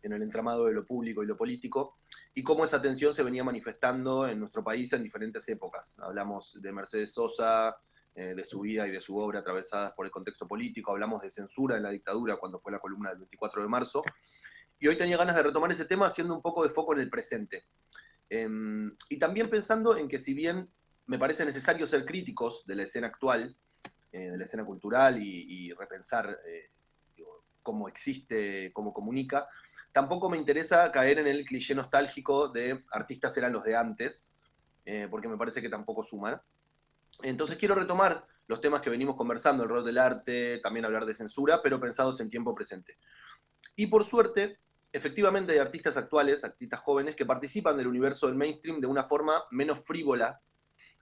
en el entramado de lo público y lo político, y cómo esa tensión se venía manifestando en nuestro país en diferentes épocas. Hablamos de Mercedes Sosa, de su vida y de su obra atravesadas por el contexto político. Hablamos de censura en la dictadura cuando fue la columna del 24 de marzo. Y hoy tenía ganas de retomar ese tema haciendo un poco de foco en el presente. Y también pensando en que si bien me parece necesario ser críticos de la escena actual, de la escena cultural y repensar cómo existe, cómo comunica, tampoco me interesa caer en el cliché nostálgico de artistas eran los de antes, porque me parece que tampoco suman. Entonces quiero retomar los temas que venimos conversando, el rol del arte, también hablar de censura, pero pensados en tiempo presente. Y por suerte, efectivamente hay artistas actuales, artistas jóvenes, que participan del universo del mainstream de una forma menos frívola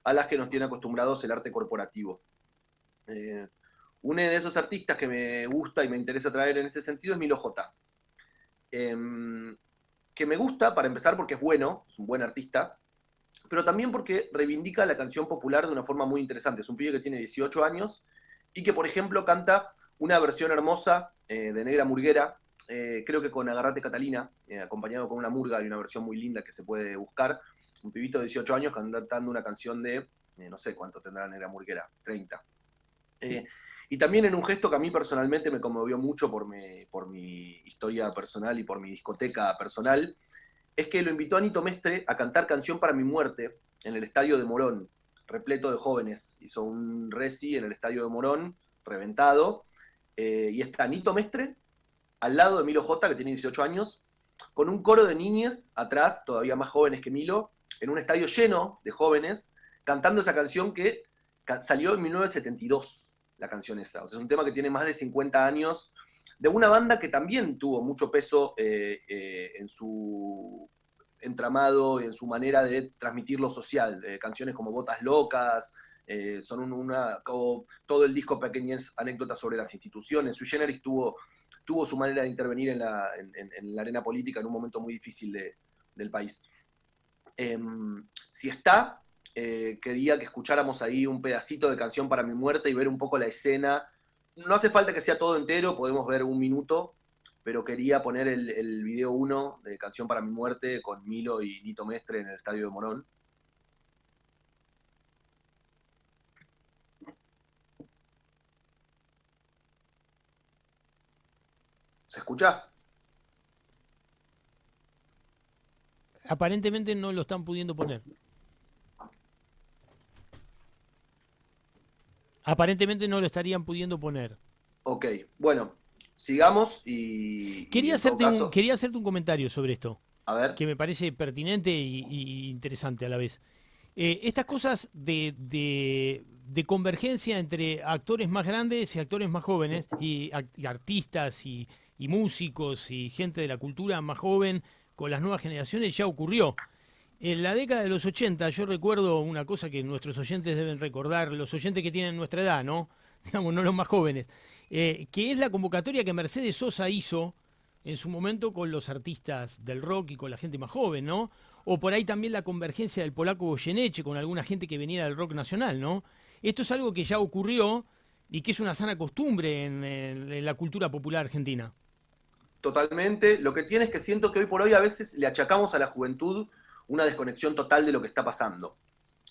a las que nos tiene acostumbrados el arte corporativo. Uno de esos artistas que me gusta y me interesa traer en ese sentido es Milo J. Que me gusta, para empezar, porque es bueno, es un buen artista, pero también porque reivindica la canción popular de una forma muy interesante. Es un pibe que tiene 18 años y que, por ejemplo, canta una versión hermosa de Negra Murguera, creo que con Agarrate Catalina, acompañado con una murga y una versión muy linda que se puede buscar. Un pibito de 18 años cantando una canción de, no sé cuánto tendrá Negra Murguera, 30. Y también en un gesto que a mí personalmente me conmovió mucho por mi historia personal y por mi discoteca personal, es que lo invitó a Nito Mestre a cantar Canción para mi muerte en el estadio de Morón, repleto de jóvenes. Hizo un reci en el estadio de Morón, reventado, y está Nito Mestre al lado de Milo J, que tiene 18 años, con un coro de niñes atrás, todavía más jóvenes que Milo, en un estadio lleno de jóvenes, cantando esa canción que salió en 1972, la canción esa. O sea, es un tema que tiene más de 50 años, de una banda que también tuvo mucho peso en su entramado, en su manera de transmitir lo social. Canciones como Botas Locas, son todo el disco Pequeñas Anécdotas sobre las Instituciones. Sui Generis tuvo su manera de intervenir en la arena política en un momento muy difícil del país. Si está, quería que escucháramos ahí un pedacito de Canción para mi muerte y ver un poco la escena. No hace falta que sea todo entero, podemos ver un minuto, pero quería poner el video 1 de Canción para mi muerte con Milo y Nito Mestre en el estadio de Morón. ¿Se escucha? Aparentemente no lo están pudiendo poner. Aparentemente no lo estarían pudiendo poner. Ok, bueno, sigamos y... Quería hacerte un comentario sobre esto. A ver. Que me parece pertinente y interesante a la vez. Estas cosas de convergencia entre actores más grandes y actores más jóvenes, y artistas y músicos y gente de la cultura más joven con las nuevas generaciones, ya ocurrió. En la década de los 80, yo recuerdo una cosa que nuestros oyentes deben recordar, los oyentes que tienen nuestra edad, ¿no? Digamos, no los más jóvenes, que es la convocatoria que Mercedes Sosa hizo en su momento con los artistas del rock y con la gente más joven, ¿no? O por ahí también la convergencia del polaco Goyeneche con alguna gente que venía del rock nacional, ¿no? Esto es algo que ya ocurrió y que es una sana costumbre en la cultura popular argentina. Totalmente. Lo que tiene es que siento que hoy por hoy a veces le achacamos a la juventud una desconexión total de lo que está pasando,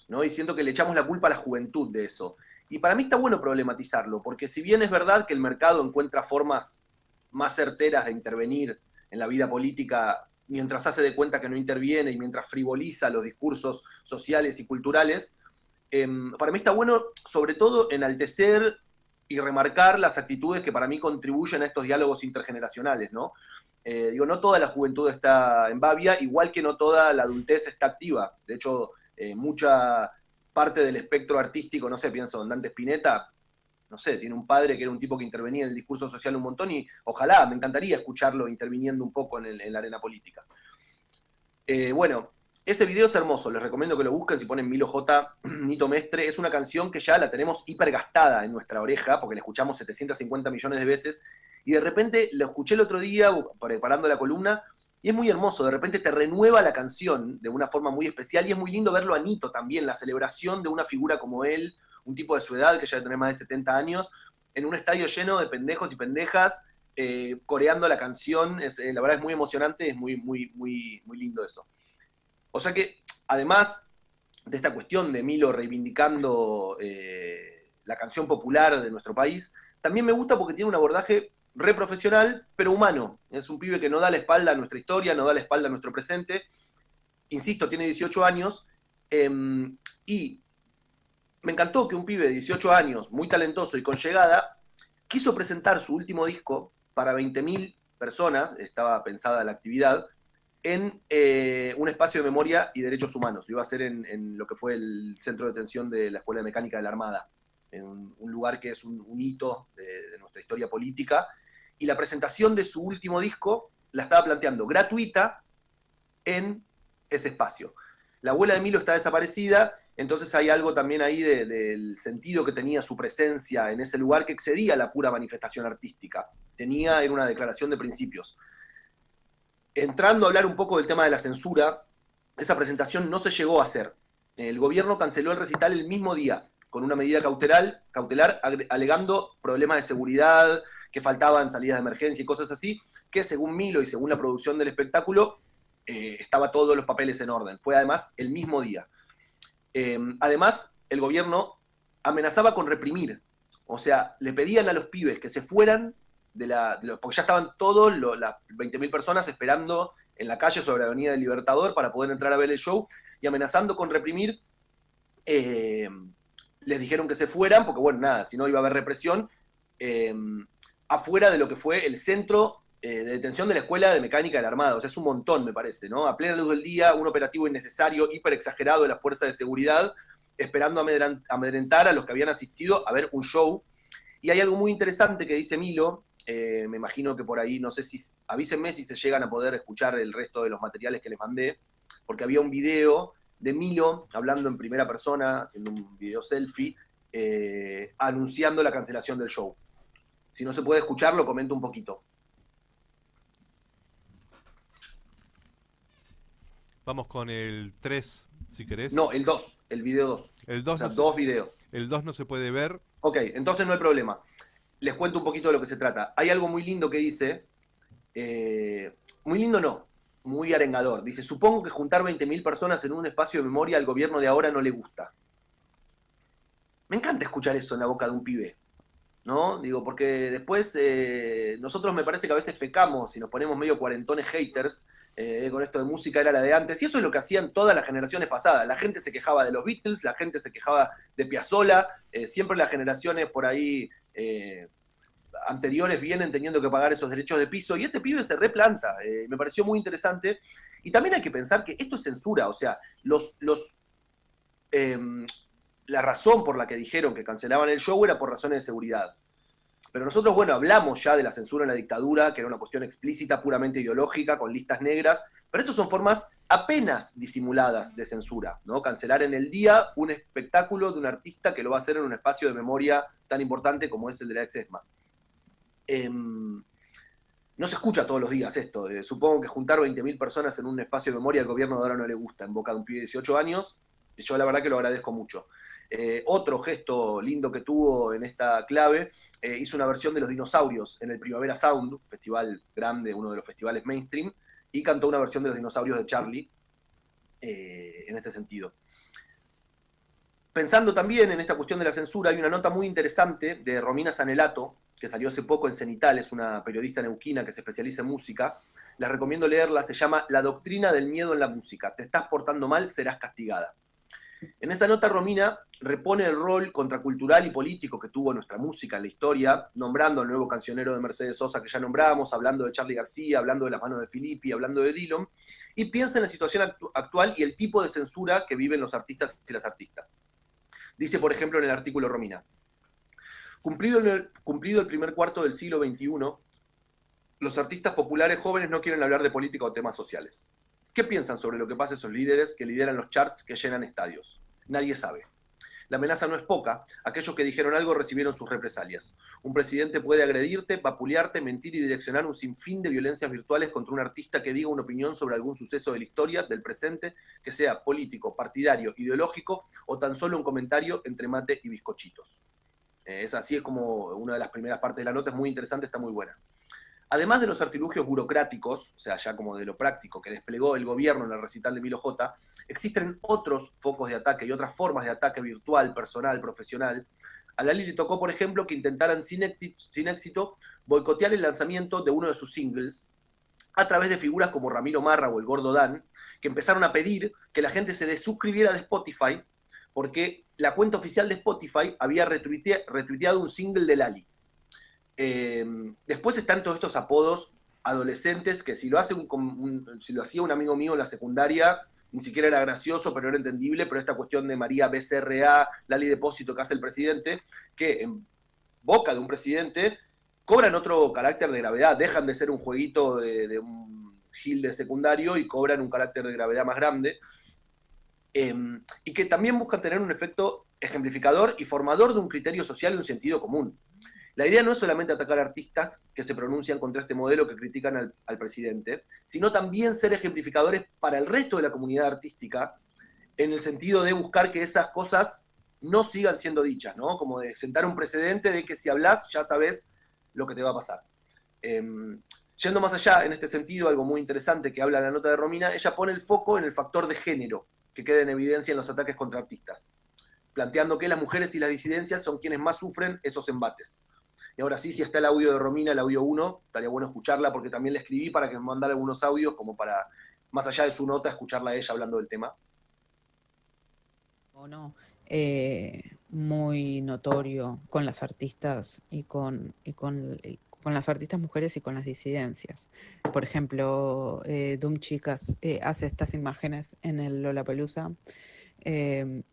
¿no? Y siento que le echamos la culpa a la juventud de eso. Y para mí está bueno problematizarlo, porque si bien es verdad que el mercado encuentra formas más certeras de intervenir en la vida política mientras hace de cuenta que no interviene y mientras frivoliza los discursos sociales y culturales, para mí está bueno sobre todo enaltecer y remarcar las actitudes que para mí contribuyen a estos diálogos intergeneracionales, ¿no? No toda la juventud está en babia, igual que no toda la adultez está activa. De hecho, mucha parte del espectro artístico, no sé, pienso en Dante Spinetta, no sé, tiene un padre que era un tipo que intervenía en el discurso social un montón y ojalá, me encantaría escucharlo interviniendo un poco en la arena política. Bueno, ese video es hermoso, les recomiendo que lo busquen si ponen Milo J, Nito Mestre. Es una canción que ya la tenemos hipergastada en nuestra oreja, porque la escuchamos 750 millones de veces, y de repente lo escuché el otro día preparando la columna, y es muy hermoso, de repente te renueva la canción de una forma muy especial, y es muy lindo verlo a Nito también, la celebración de una figura como él, un tipo de su edad, que ya debe tener más de 70 años, en un estadio lleno de pendejos y pendejas, coreando la canción. La verdad es muy emocionante, es muy, muy, muy, muy lindo eso. O sea que, además de esta cuestión de Milo reivindicando la canción popular de nuestro país. También me gusta porque tiene un abordaje re profesional, pero humano. Es un pibe que no da la espalda a nuestra historia, no da la espalda a nuestro presente. Insisto, tiene 18 años, y me encantó que un pibe de 18 años, muy talentoso y con llegada, quiso presentar su último disco para 20.000 personas, estaba pensada la actividad, en un espacio de memoria y derechos humanos. Lo iba a hacer en lo que fue el centro de detención de la Escuela de Mecánica de la Armada, en un lugar que es un hito de nuestra historia política, y la presentación de su último disco la estaba planteando gratuita en ese espacio. La abuela de Milo está desaparecida, entonces hay algo también ahí del sentido que tenía su presencia en ese lugar que excedía la pura manifestación artística. Era una declaración de principios. Entrando a hablar un poco del tema de la censura, esa presentación no se llegó a hacer. El gobierno canceló el recital el mismo día, con una medida cautelar alegando problemas de seguridad, que faltaban salidas de emergencia y cosas así, que según Milo y según la producción del espectáculo, estaba todos los papeles en orden. Fue además el mismo día. Además, el gobierno amenazaba con reprimir. O sea, le pedían a los pibes que se fueran porque ya estaban todos las 20.000 personas esperando en la calle sobre la Avenida del Libertador para poder entrar a ver el show, y amenazando con reprimir, les dijeron que se fueran, porque bueno, nada, si no iba a haber represión, afuera de lo que fue el centro de detención de la Escuela de Mecánica de la Armada. O sea, es un montón, me parece, ¿no? A plena luz del día, un operativo innecesario, hiper exagerado de la fuerza de seguridad, esperando amedrentar a los que habían asistido a ver un show. Y hay algo muy interesante que dice Milo, me imagino que por ahí, no sé si, avísenme si se llegan a poder escuchar el resto de los materiales que les mandé, porque había un video de Milo hablando en primera persona, haciendo un video selfie, anunciando la cancelación del show. Si no se puede escucharlo, comento un poquito. Vamos con el 3, si querés. No, el 2, el video 2. El 2 o sea, no dos videos. El 2 no se puede ver. Ok, entonces no hay problema. Les cuento un poquito de lo que se trata. Hay algo muy lindo que dice, muy lindo no, muy arengador. Dice, supongo que juntar 20.000 personas en un espacio de memoria al gobierno de ahora no le gusta. Me encanta escuchar eso en la boca de un pibe, ¿no? Digo, porque después nosotros me parece que a veces pecamos y nos ponemos medio cuarentones haters con esto de música era la de antes, y eso es lo que hacían todas las generaciones pasadas. La gente se quejaba de los Beatles, la gente se quejaba de Piazzolla, siempre las generaciones por ahí anteriores vienen teniendo que pagar esos derechos de piso, y este pibe se replanta. Me pareció muy interesante, y también hay que pensar que esto es censura, o sea, la razón por la que dijeron que cancelaban el show era por razones de seguridad. Pero nosotros, bueno, hablamos ya de la censura en la dictadura, que era una cuestión explícita, puramente ideológica, con listas negras, pero estas son formas apenas disimuladas de censura, ¿no? Cancelar en el día un espectáculo de un artista que lo va a hacer en un espacio de memoria tan importante como es el de la ex-ESMA. No se escucha todos los días esto. Supongo que juntar 20.000 personas en un espacio de memoria al gobierno de ahora no le gusta, en boca de un pibe de 18 años, y yo la verdad que lo agradezco mucho. Otro gesto lindo que tuvo en esta clave, hizo una versión de Los Dinosaurios en el Primavera Sound, festival grande, uno de los festivales mainstream, y cantó una versión de Los Dinosaurios de Charlie, en este sentido. Pensando también en esta cuestión de la censura, hay una nota muy interesante de Romina Sanelato, que salió hace poco en Cenital, es una periodista neuquina que se especializa en música. Les recomiendo leerla, se llama La doctrina del miedo en la música. Te estás portando mal, serás castigada. En esa nota Romina repone el rol contracultural y político que tuvo nuestra música en la historia, nombrando al nuevo cancionero de Mercedes Sosa que ya nombramos, hablando de Charly García, hablando de Las Manos de Filippi, hablando de Dylan, y piensa en la situación actual y el tipo de censura que viven los artistas y las artistas. Dice, por ejemplo, en el artículo Romina, cumplido el primer cuarto del siglo XXI, los artistas populares jóvenes no quieren hablar de política o temas sociales. ¿Qué piensan sobre lo que pasa a esos líderes que lideran los charts que llenan estadios? Nadie sabe. La amenaza no es poca. Aquellos que dijeron algo recibieron sus represalias. Un presidente puede agredirte, vapulearte, mentir y direccionar un sinfín de violencias virtuales contra un artista que diga una opinión sobre algún suceso de la historia, del presente, que sea político, partidario, ideológico o tan solo un comentario entre mate y bizcochitos. Es así, es como una de las primeras partes de la nota, es muy interesante, está muy buena. Además de los artilugios burocráticos, o sea, ya como de lo práctico que desplegó el gobierno en el recital de Milo J, existen otros focos de ataque y otras formas de ataque virtual, personal, profesional, A Lali le tocó, por ejemplo, que intentaran sin éxito boicotear el lanzamiento de uno de sus singles a través de figuras como Ramiro Marra o el Gordo Dan, que empezaron a pedir que la gente se desuscribiera de Spotify porque la cuenta oficial de Spotify había retuiteado un single de Lali. Después están todos estos apodos adolescentes que si lo hacía un amigo mío en la secundaria, ni siquiera era gracioso, pero era entendible, pero esta cuestión de María BCRA, Lali Depósito que hace el presidente, que en boca de un presidente cobran otro carácter de gravedad, dejan de ser un jueguito de un gil de secundario y cobran un carácter de gravedad más grande, y que también buscan tener un efecto ejemplificador y formador de un criterio social y un sentido común. La idea no es solamente atacar a artistas que se pronuncian contra este modelo que critican al presidente, sino también ser ejemplificadores para el resto de la comunidad artística, en el sentido de buscar que esas cosas no sigan siendo dichas, ¿no? Como de sentar un precedente de que si hablas ya sabes lo que te va a pasar. Yendo más allá, en este sentido, algo muy interesante que habla la nota de Romina, ella pone el foco en el factor de género, que queda en evidencia en los ataques contra artistas, planteando que las mujeres y las disidencias son quienes más sufren esos embates. Y ahora sí, si está el audio de Romina, el audio 1, estaría bueno escucharla porque también le escribí para que me mandara algunos audios como para, más allá de su nota, escucharla a ella hablando del tema. Muy notorio con las artistas y con las artistas mujeres y con las disidencias. Por ejemplo, Doom Chicas hace estas imágenes en el Lollapalooza.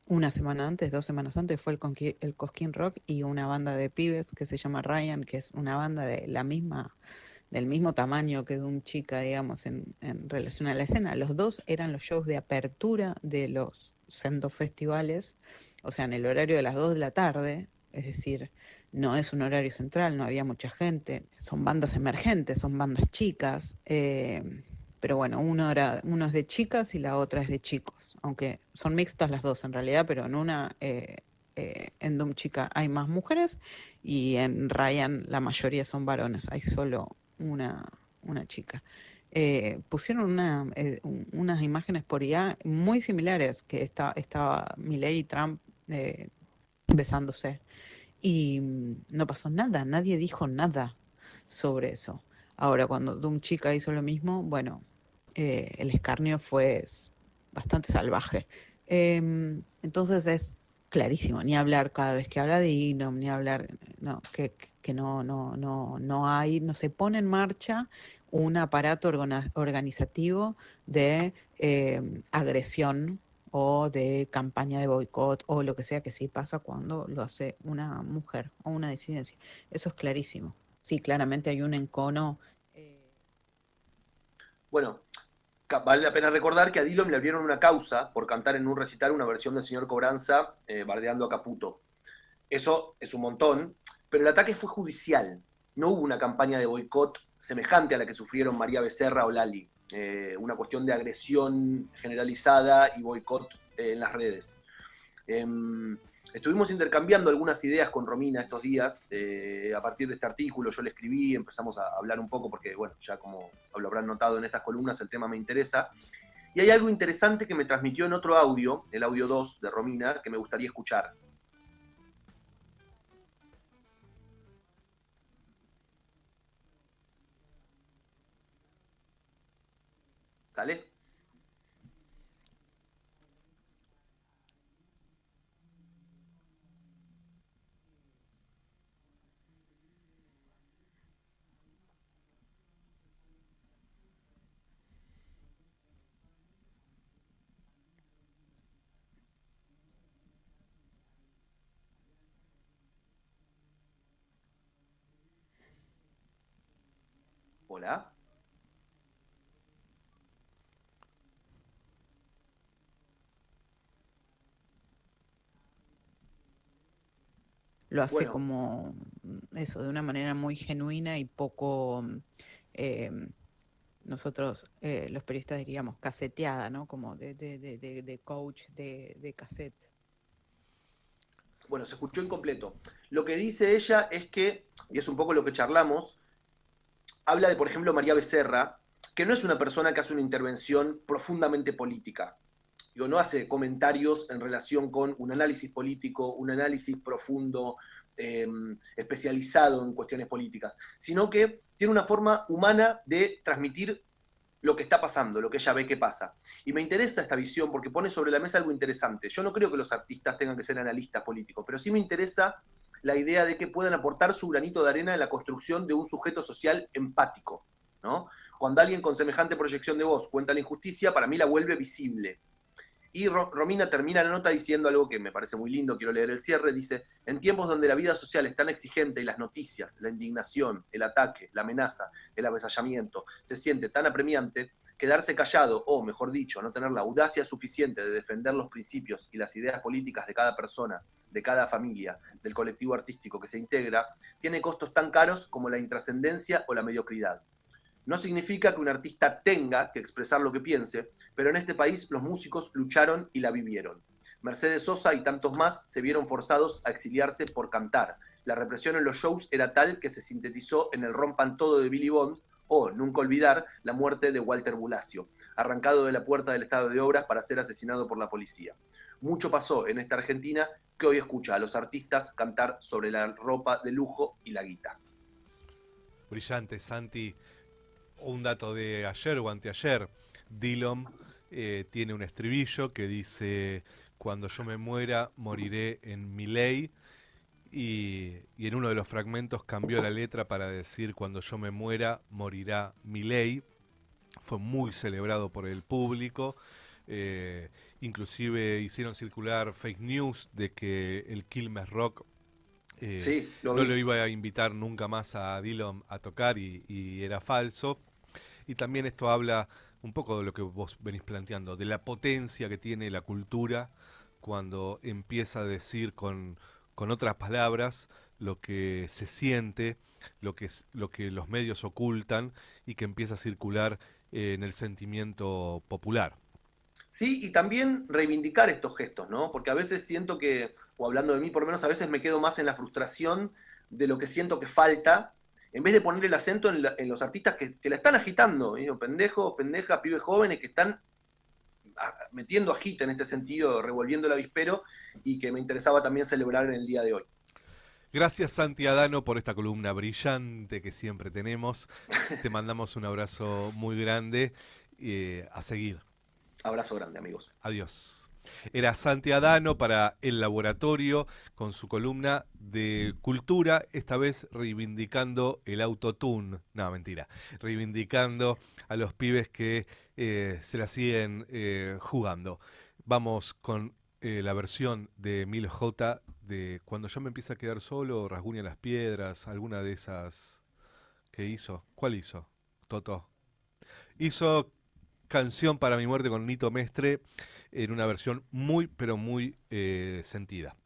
Una semana antes, 2 semanas antes, fue el Cosquín Rock y una banda de pibes que se llama Ryan, que es una banda del mismo tamaño que Doom Chica, digamos, en relación a la escena. Los dos eran los shows de apertura de los festivales, o sea, en el horario de las 2 de la tarde, es decir, no es un horario central, no había mucha gente, son bandas emergentes, son bandas chicas, pero bueno, uno es de chicas y la otra es de chicos, aunque son mixtas las dos en realidad, pero en Doom Chica hay más mujeres y en Ryan la mayoría son varones, hay solo una chica. Pusieron unas imágenes por IA muy similares, que estaba Milei y Trump besándose y no pasó nada, nadie dijo nada sobre eso. Ahora, cuando Doom Chica hizo lo mismo, bueno, el escarnio fue bastante salvaje. Entonces es clarísimo, ni hablar cada vez que habla de Inom, ni hablar, no, que no se pone en marcha un aparato organizativo de agresión o de campaña de boicot o lo que sea que sí pasa cuando lo hace una mujer o una disidencia. Eso es clarísimo. Sí, claramente hay un encono. Bueno, vale la pena recordar que a Dillon le abrieron una causa por cantar en un recital una versión del Señor Cobranza bardeando a Caputo. Eso es un montón, pero el ataque fue judicial. No hubo una campaña de boicot semejante a la que sufrieron María Becerra o Lali. Una cuestión de agresión generalizada y boicot en las redes. Estuvimos intercambiando algunas ideas con Romina estos días, a partir de este artículo yo le escribí, empezamos a hablar un poco porque, bueno, ya como lo habrán notado en estas columnas, el tema me interesa. Y hay algo interesante que me transmitió en otro audio, el audio 2 de Romina, que me gustaría escuchar. ¿Sale? Hola. Lo hace como eso, de una manera muy genuina y poco, nosotros los periodistas diríamos caseteada, ¿no? Como de coach, de cassette. Bueno, se escuchó incompleto. Lo que dice ella es que, y es un poco lo que charlamos, habla de, por ejemplo, María Becerra, que no es una persona que hace una intervención profundamente política. Digo, no hace comentarios en relación con un análisis político, un análisis profundo, especializado en cuestiones políticas, sino que tiene una forma humana de transmitir lo que está pasando, lo que ella ve que pasa. Y me interesa esta visión porque pone sobre la mesa algo interesante. Yo no creo que los artistas tengan que ser analistas políticos, pero sí me interesa la idea de que puedan aportar su granito de arena en la construcción de un sujeto social empático, ¿no? Cuando alguien con semejante proyección de voz cuenta la injusticia, para mí la vuelve visible. Y Romina termina la nota diciendo algo que me parece muy lindo, quiero leer el cierre, dice: en tiempos donde la vida social es tan exigente y las noticias, la indignación, el ataque, la amenaza, el avasallamiento, se siente tan apremiante, quedarse callado, o mejor dicho, no tener la audacia suficiente de defender los principios y las ideas políticas de cada persona, de cada familia, del colectivo artístico que se integra, tiene costos tan caros como la intrascendencia o la mediocridad. No significa que un artista tenga que expresar lo que piense, pero en este país los músicos lucharon y la vivieron. Mercedes Sosa y tantos más se vieron forzados a exiliarse por cantar. La represión en los shows era tal que se sintetizó en el Rompan Todo de Billy Bond, o, nunca olvidar, la muerte de Walter Bulacio, arrancado de la puerta del Estado de Obras para ser asesinado por la policía. Mucho pasó en esta Argentina que hoy escucha a los artistas cantar sobre la ropa de lujo y la guita. Brillante, Santi. Un dato de ayer o anteayer, Dillom tiene un estribillo que dice: cuando yo me muera, moriré en Milei, y en uno de los fragmentos cambió la letra para decir: cuando yo me muera, morirá Milei. Fue muy celebrado por el público, inclusive hicieron circular fake news de que el Quilmes Rock sí, no lo iba a invitar nunca más a Dillom a tocar, y era falso. Y también esto habla un poco de lo que vos venís planteando, de la potencia que tiene la cultura cuando empieza a decir con otras palabras lo que se siente, lo que los medios ocultan, y que empieza a circular en el sentimiento popular. Sí, y también reivindicar estos gestos, ¿no? Porque a veces siento que, o hablando de mí por lo menos, a veces me quedo más en la frustración de lo que siento que falta, en vez de poner el acento en los artistas que la están agitando, ¿eh? Pendejos, pendejas, pibes jóvenes que están metiendo agita en este sentido, revolviendo el avispero, y que me interesaba también celebrar en el día de hoy. Gracias, Santi Adano, por esta columna brillante que siempre tenemos. Te mandamos un abrazo muy grande, a seguir. Abrazo grande, amigos. Adiós. Era Santi Adano para El Laboratorio con su columna de cultura, esta vez reivindicando el autotune. No, mentira. Reivindicando a los pibes que se la siguen jugando. Vamos con la versión de Mil J de Cuando yo me empiezo a quedar solo, Rasguña las piedras, alguna de esas que hizo. ¿Cuál hizo? Toto. Hizo Canción para mi muerte con Nito Mestre en una versión muy, pero muy sentida.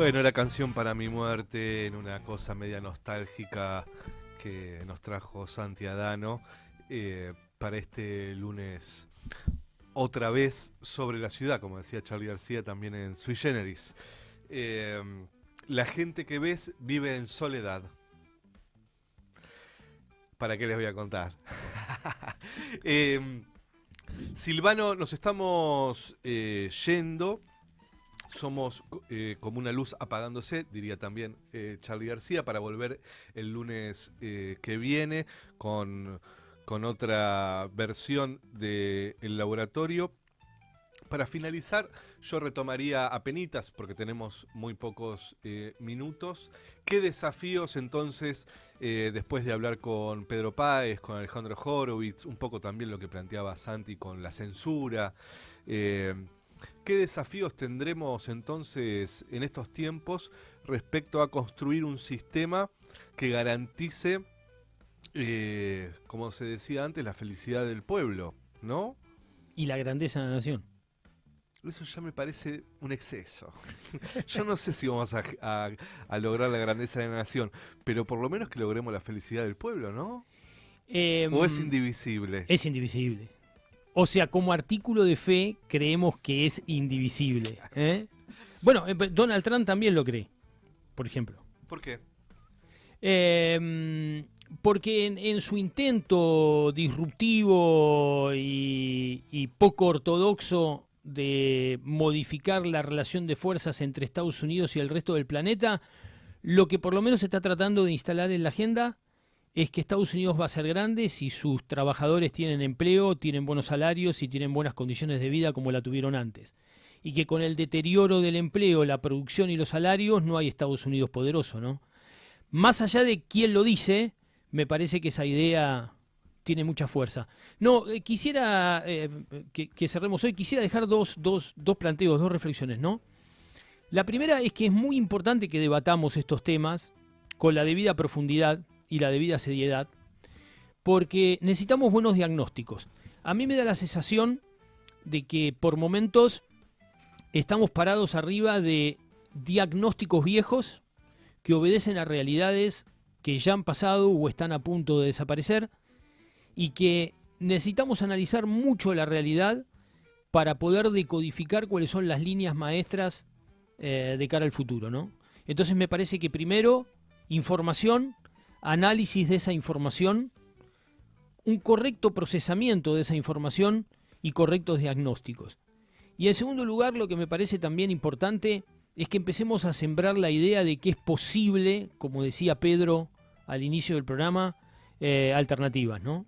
Bueno, era Canción para mi muerte, en una cosa media nostálgica que nos trajo Santi Adano para este lunes, otra vez sobre la ciudad, como decía Charly García también en Sui Generis. La gente que ves vive en soledad. ¿Para qué les voy a contar? Silvano, nos estamos yendo. Somos como una luz apagándose, diría también Charly García, para volver el lunes que viene con otra versión de El Laboratorio. Para finalizar, yo retomaría apenitas, porque tenemos muy pocos minutos. ¿Qué desafíos entonces, después de hablar con Pedro Páez, con Alejandro Horowitz, un poco también lo que planteaba Santi con la censura, qué desafíos tendremos entonces en estos tiempos respecto a construir un sistema que garantice, como se decía antes, la felicidad del pueblo, ¿no? Y la grandeza de la nación. Eso ya me parece un exceso. Yo no sé si vamos a lograr la grandeza de la nación, pero por lo menos que logremos la felicidad del pueblo, ¿no? ¿O es indivisible? Es indivisible. O sea, como artículo de fe creemos que es indivisible. Bueno, Donald Trump también lo cree, por ejemplo. ¿Por qué? Porque en su intento disruptivo y poco ortodoxo de modificar la relación de fuerzas entre Estados Unidos y el resto del planeta, lo que por lo menos se está tratando de instalar en la agenda es que Estados Unidos va a ser grande si sus trabajadores tienen empleo, tienen buenos salarios y tienen buenas condiciones de vida como la tuvieron antes. Y que con el deterioro del empleo, la producción y los salarios no hay Estados Unidos poderoso, ¿no? Más allá de quién lo dice, me parece que esa idea tiene mucha fuerza. No, quisiera que cerremos hoy, quisiera dejar dos planteos, dos reflexiones, ¿no? La primera es que es muy importante que debatamos estos temas con la debida profundidad y la debida seriedad, porque necesitamos buenos diagnósticos. A mí me da la sensación de que por momentos estamos parados arriba de diagnósticos viejos que obedecen a realidades que ya han pasado o están a punto de desaparecer, y que necesitamos analizar mucho la realidad para poder decodificar cuáles son las líneas maestras de cara al futuro, ¿no? Entonces me parece que primero, información, análisis de esa información, un correcto procesamiento de esa información y correctos diagnósticos. Y en segundo lugar, lo que me parece también importante es que empecemos a sembrar la idea de que es posible, como decía Pedro al inicio del programa, alternativas, ¿no?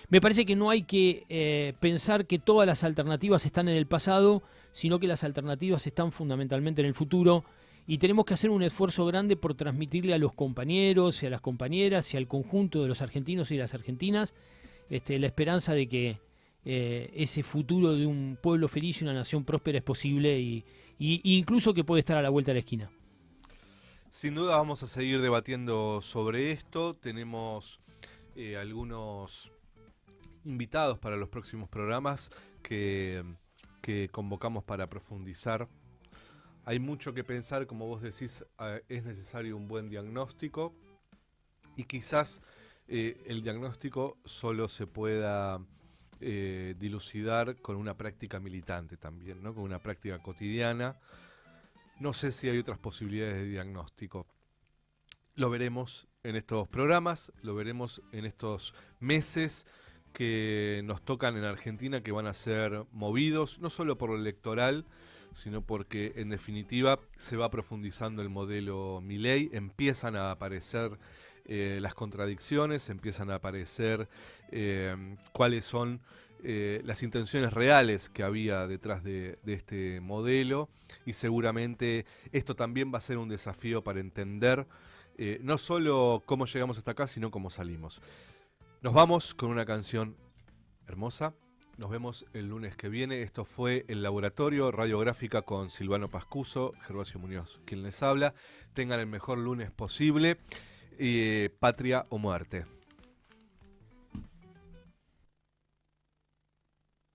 Me parece que no hay que pensar que todas las alternativas están en el pasado, sino que las alternativas están fundamentalmente en el futuro, y tenemos que hacer un esfuerzo grande por transmitirle a los compañeros y a las compañeras y al conjunto de los argentinos y las argentinas la esperanza de que ese futuro de un pueblo feliz y una nación próspera es posible y incluso que puede estar a la vuelta de la esquina. Sin duda vamos a seguir debatiendo sobre esto. Tenemos algunos invitados para los próximos programas que convocamos para profundizar. Hay mucho que pensar, como vos decís, es necesario un buen diagnóstico, y quizás el diagnóstico solo se pueda dilucidar con una práctica militante también, ¿no? Con una práctica cotidiana. No sé si hay otras posibilidades de diagnóstico. Lo veremos en estos programas, lo veremos en estos meses que nos tocan en Argentina, que van a ser movidos, no solo por lo electoral, sino porque en definitiva se va profundizando el modelo Milei, empiezan a aparecer las contradicciones, empiezan a aparecer cuáles son las intenciones reales que había detrás de este modelo, y seguramente esto también va a ser un desafío para entender no solo cómo llegamos hasta acá, sino cómo salimos. Nos vamos con una canción hermosa. Nos vemos el lunes que viene. Esto fue El Laboratorio, radiográfica con Silvano Pascuso, Gervasio Muñoz, quien les habla. Tengan el mejor lunes posible. Patria o muerte.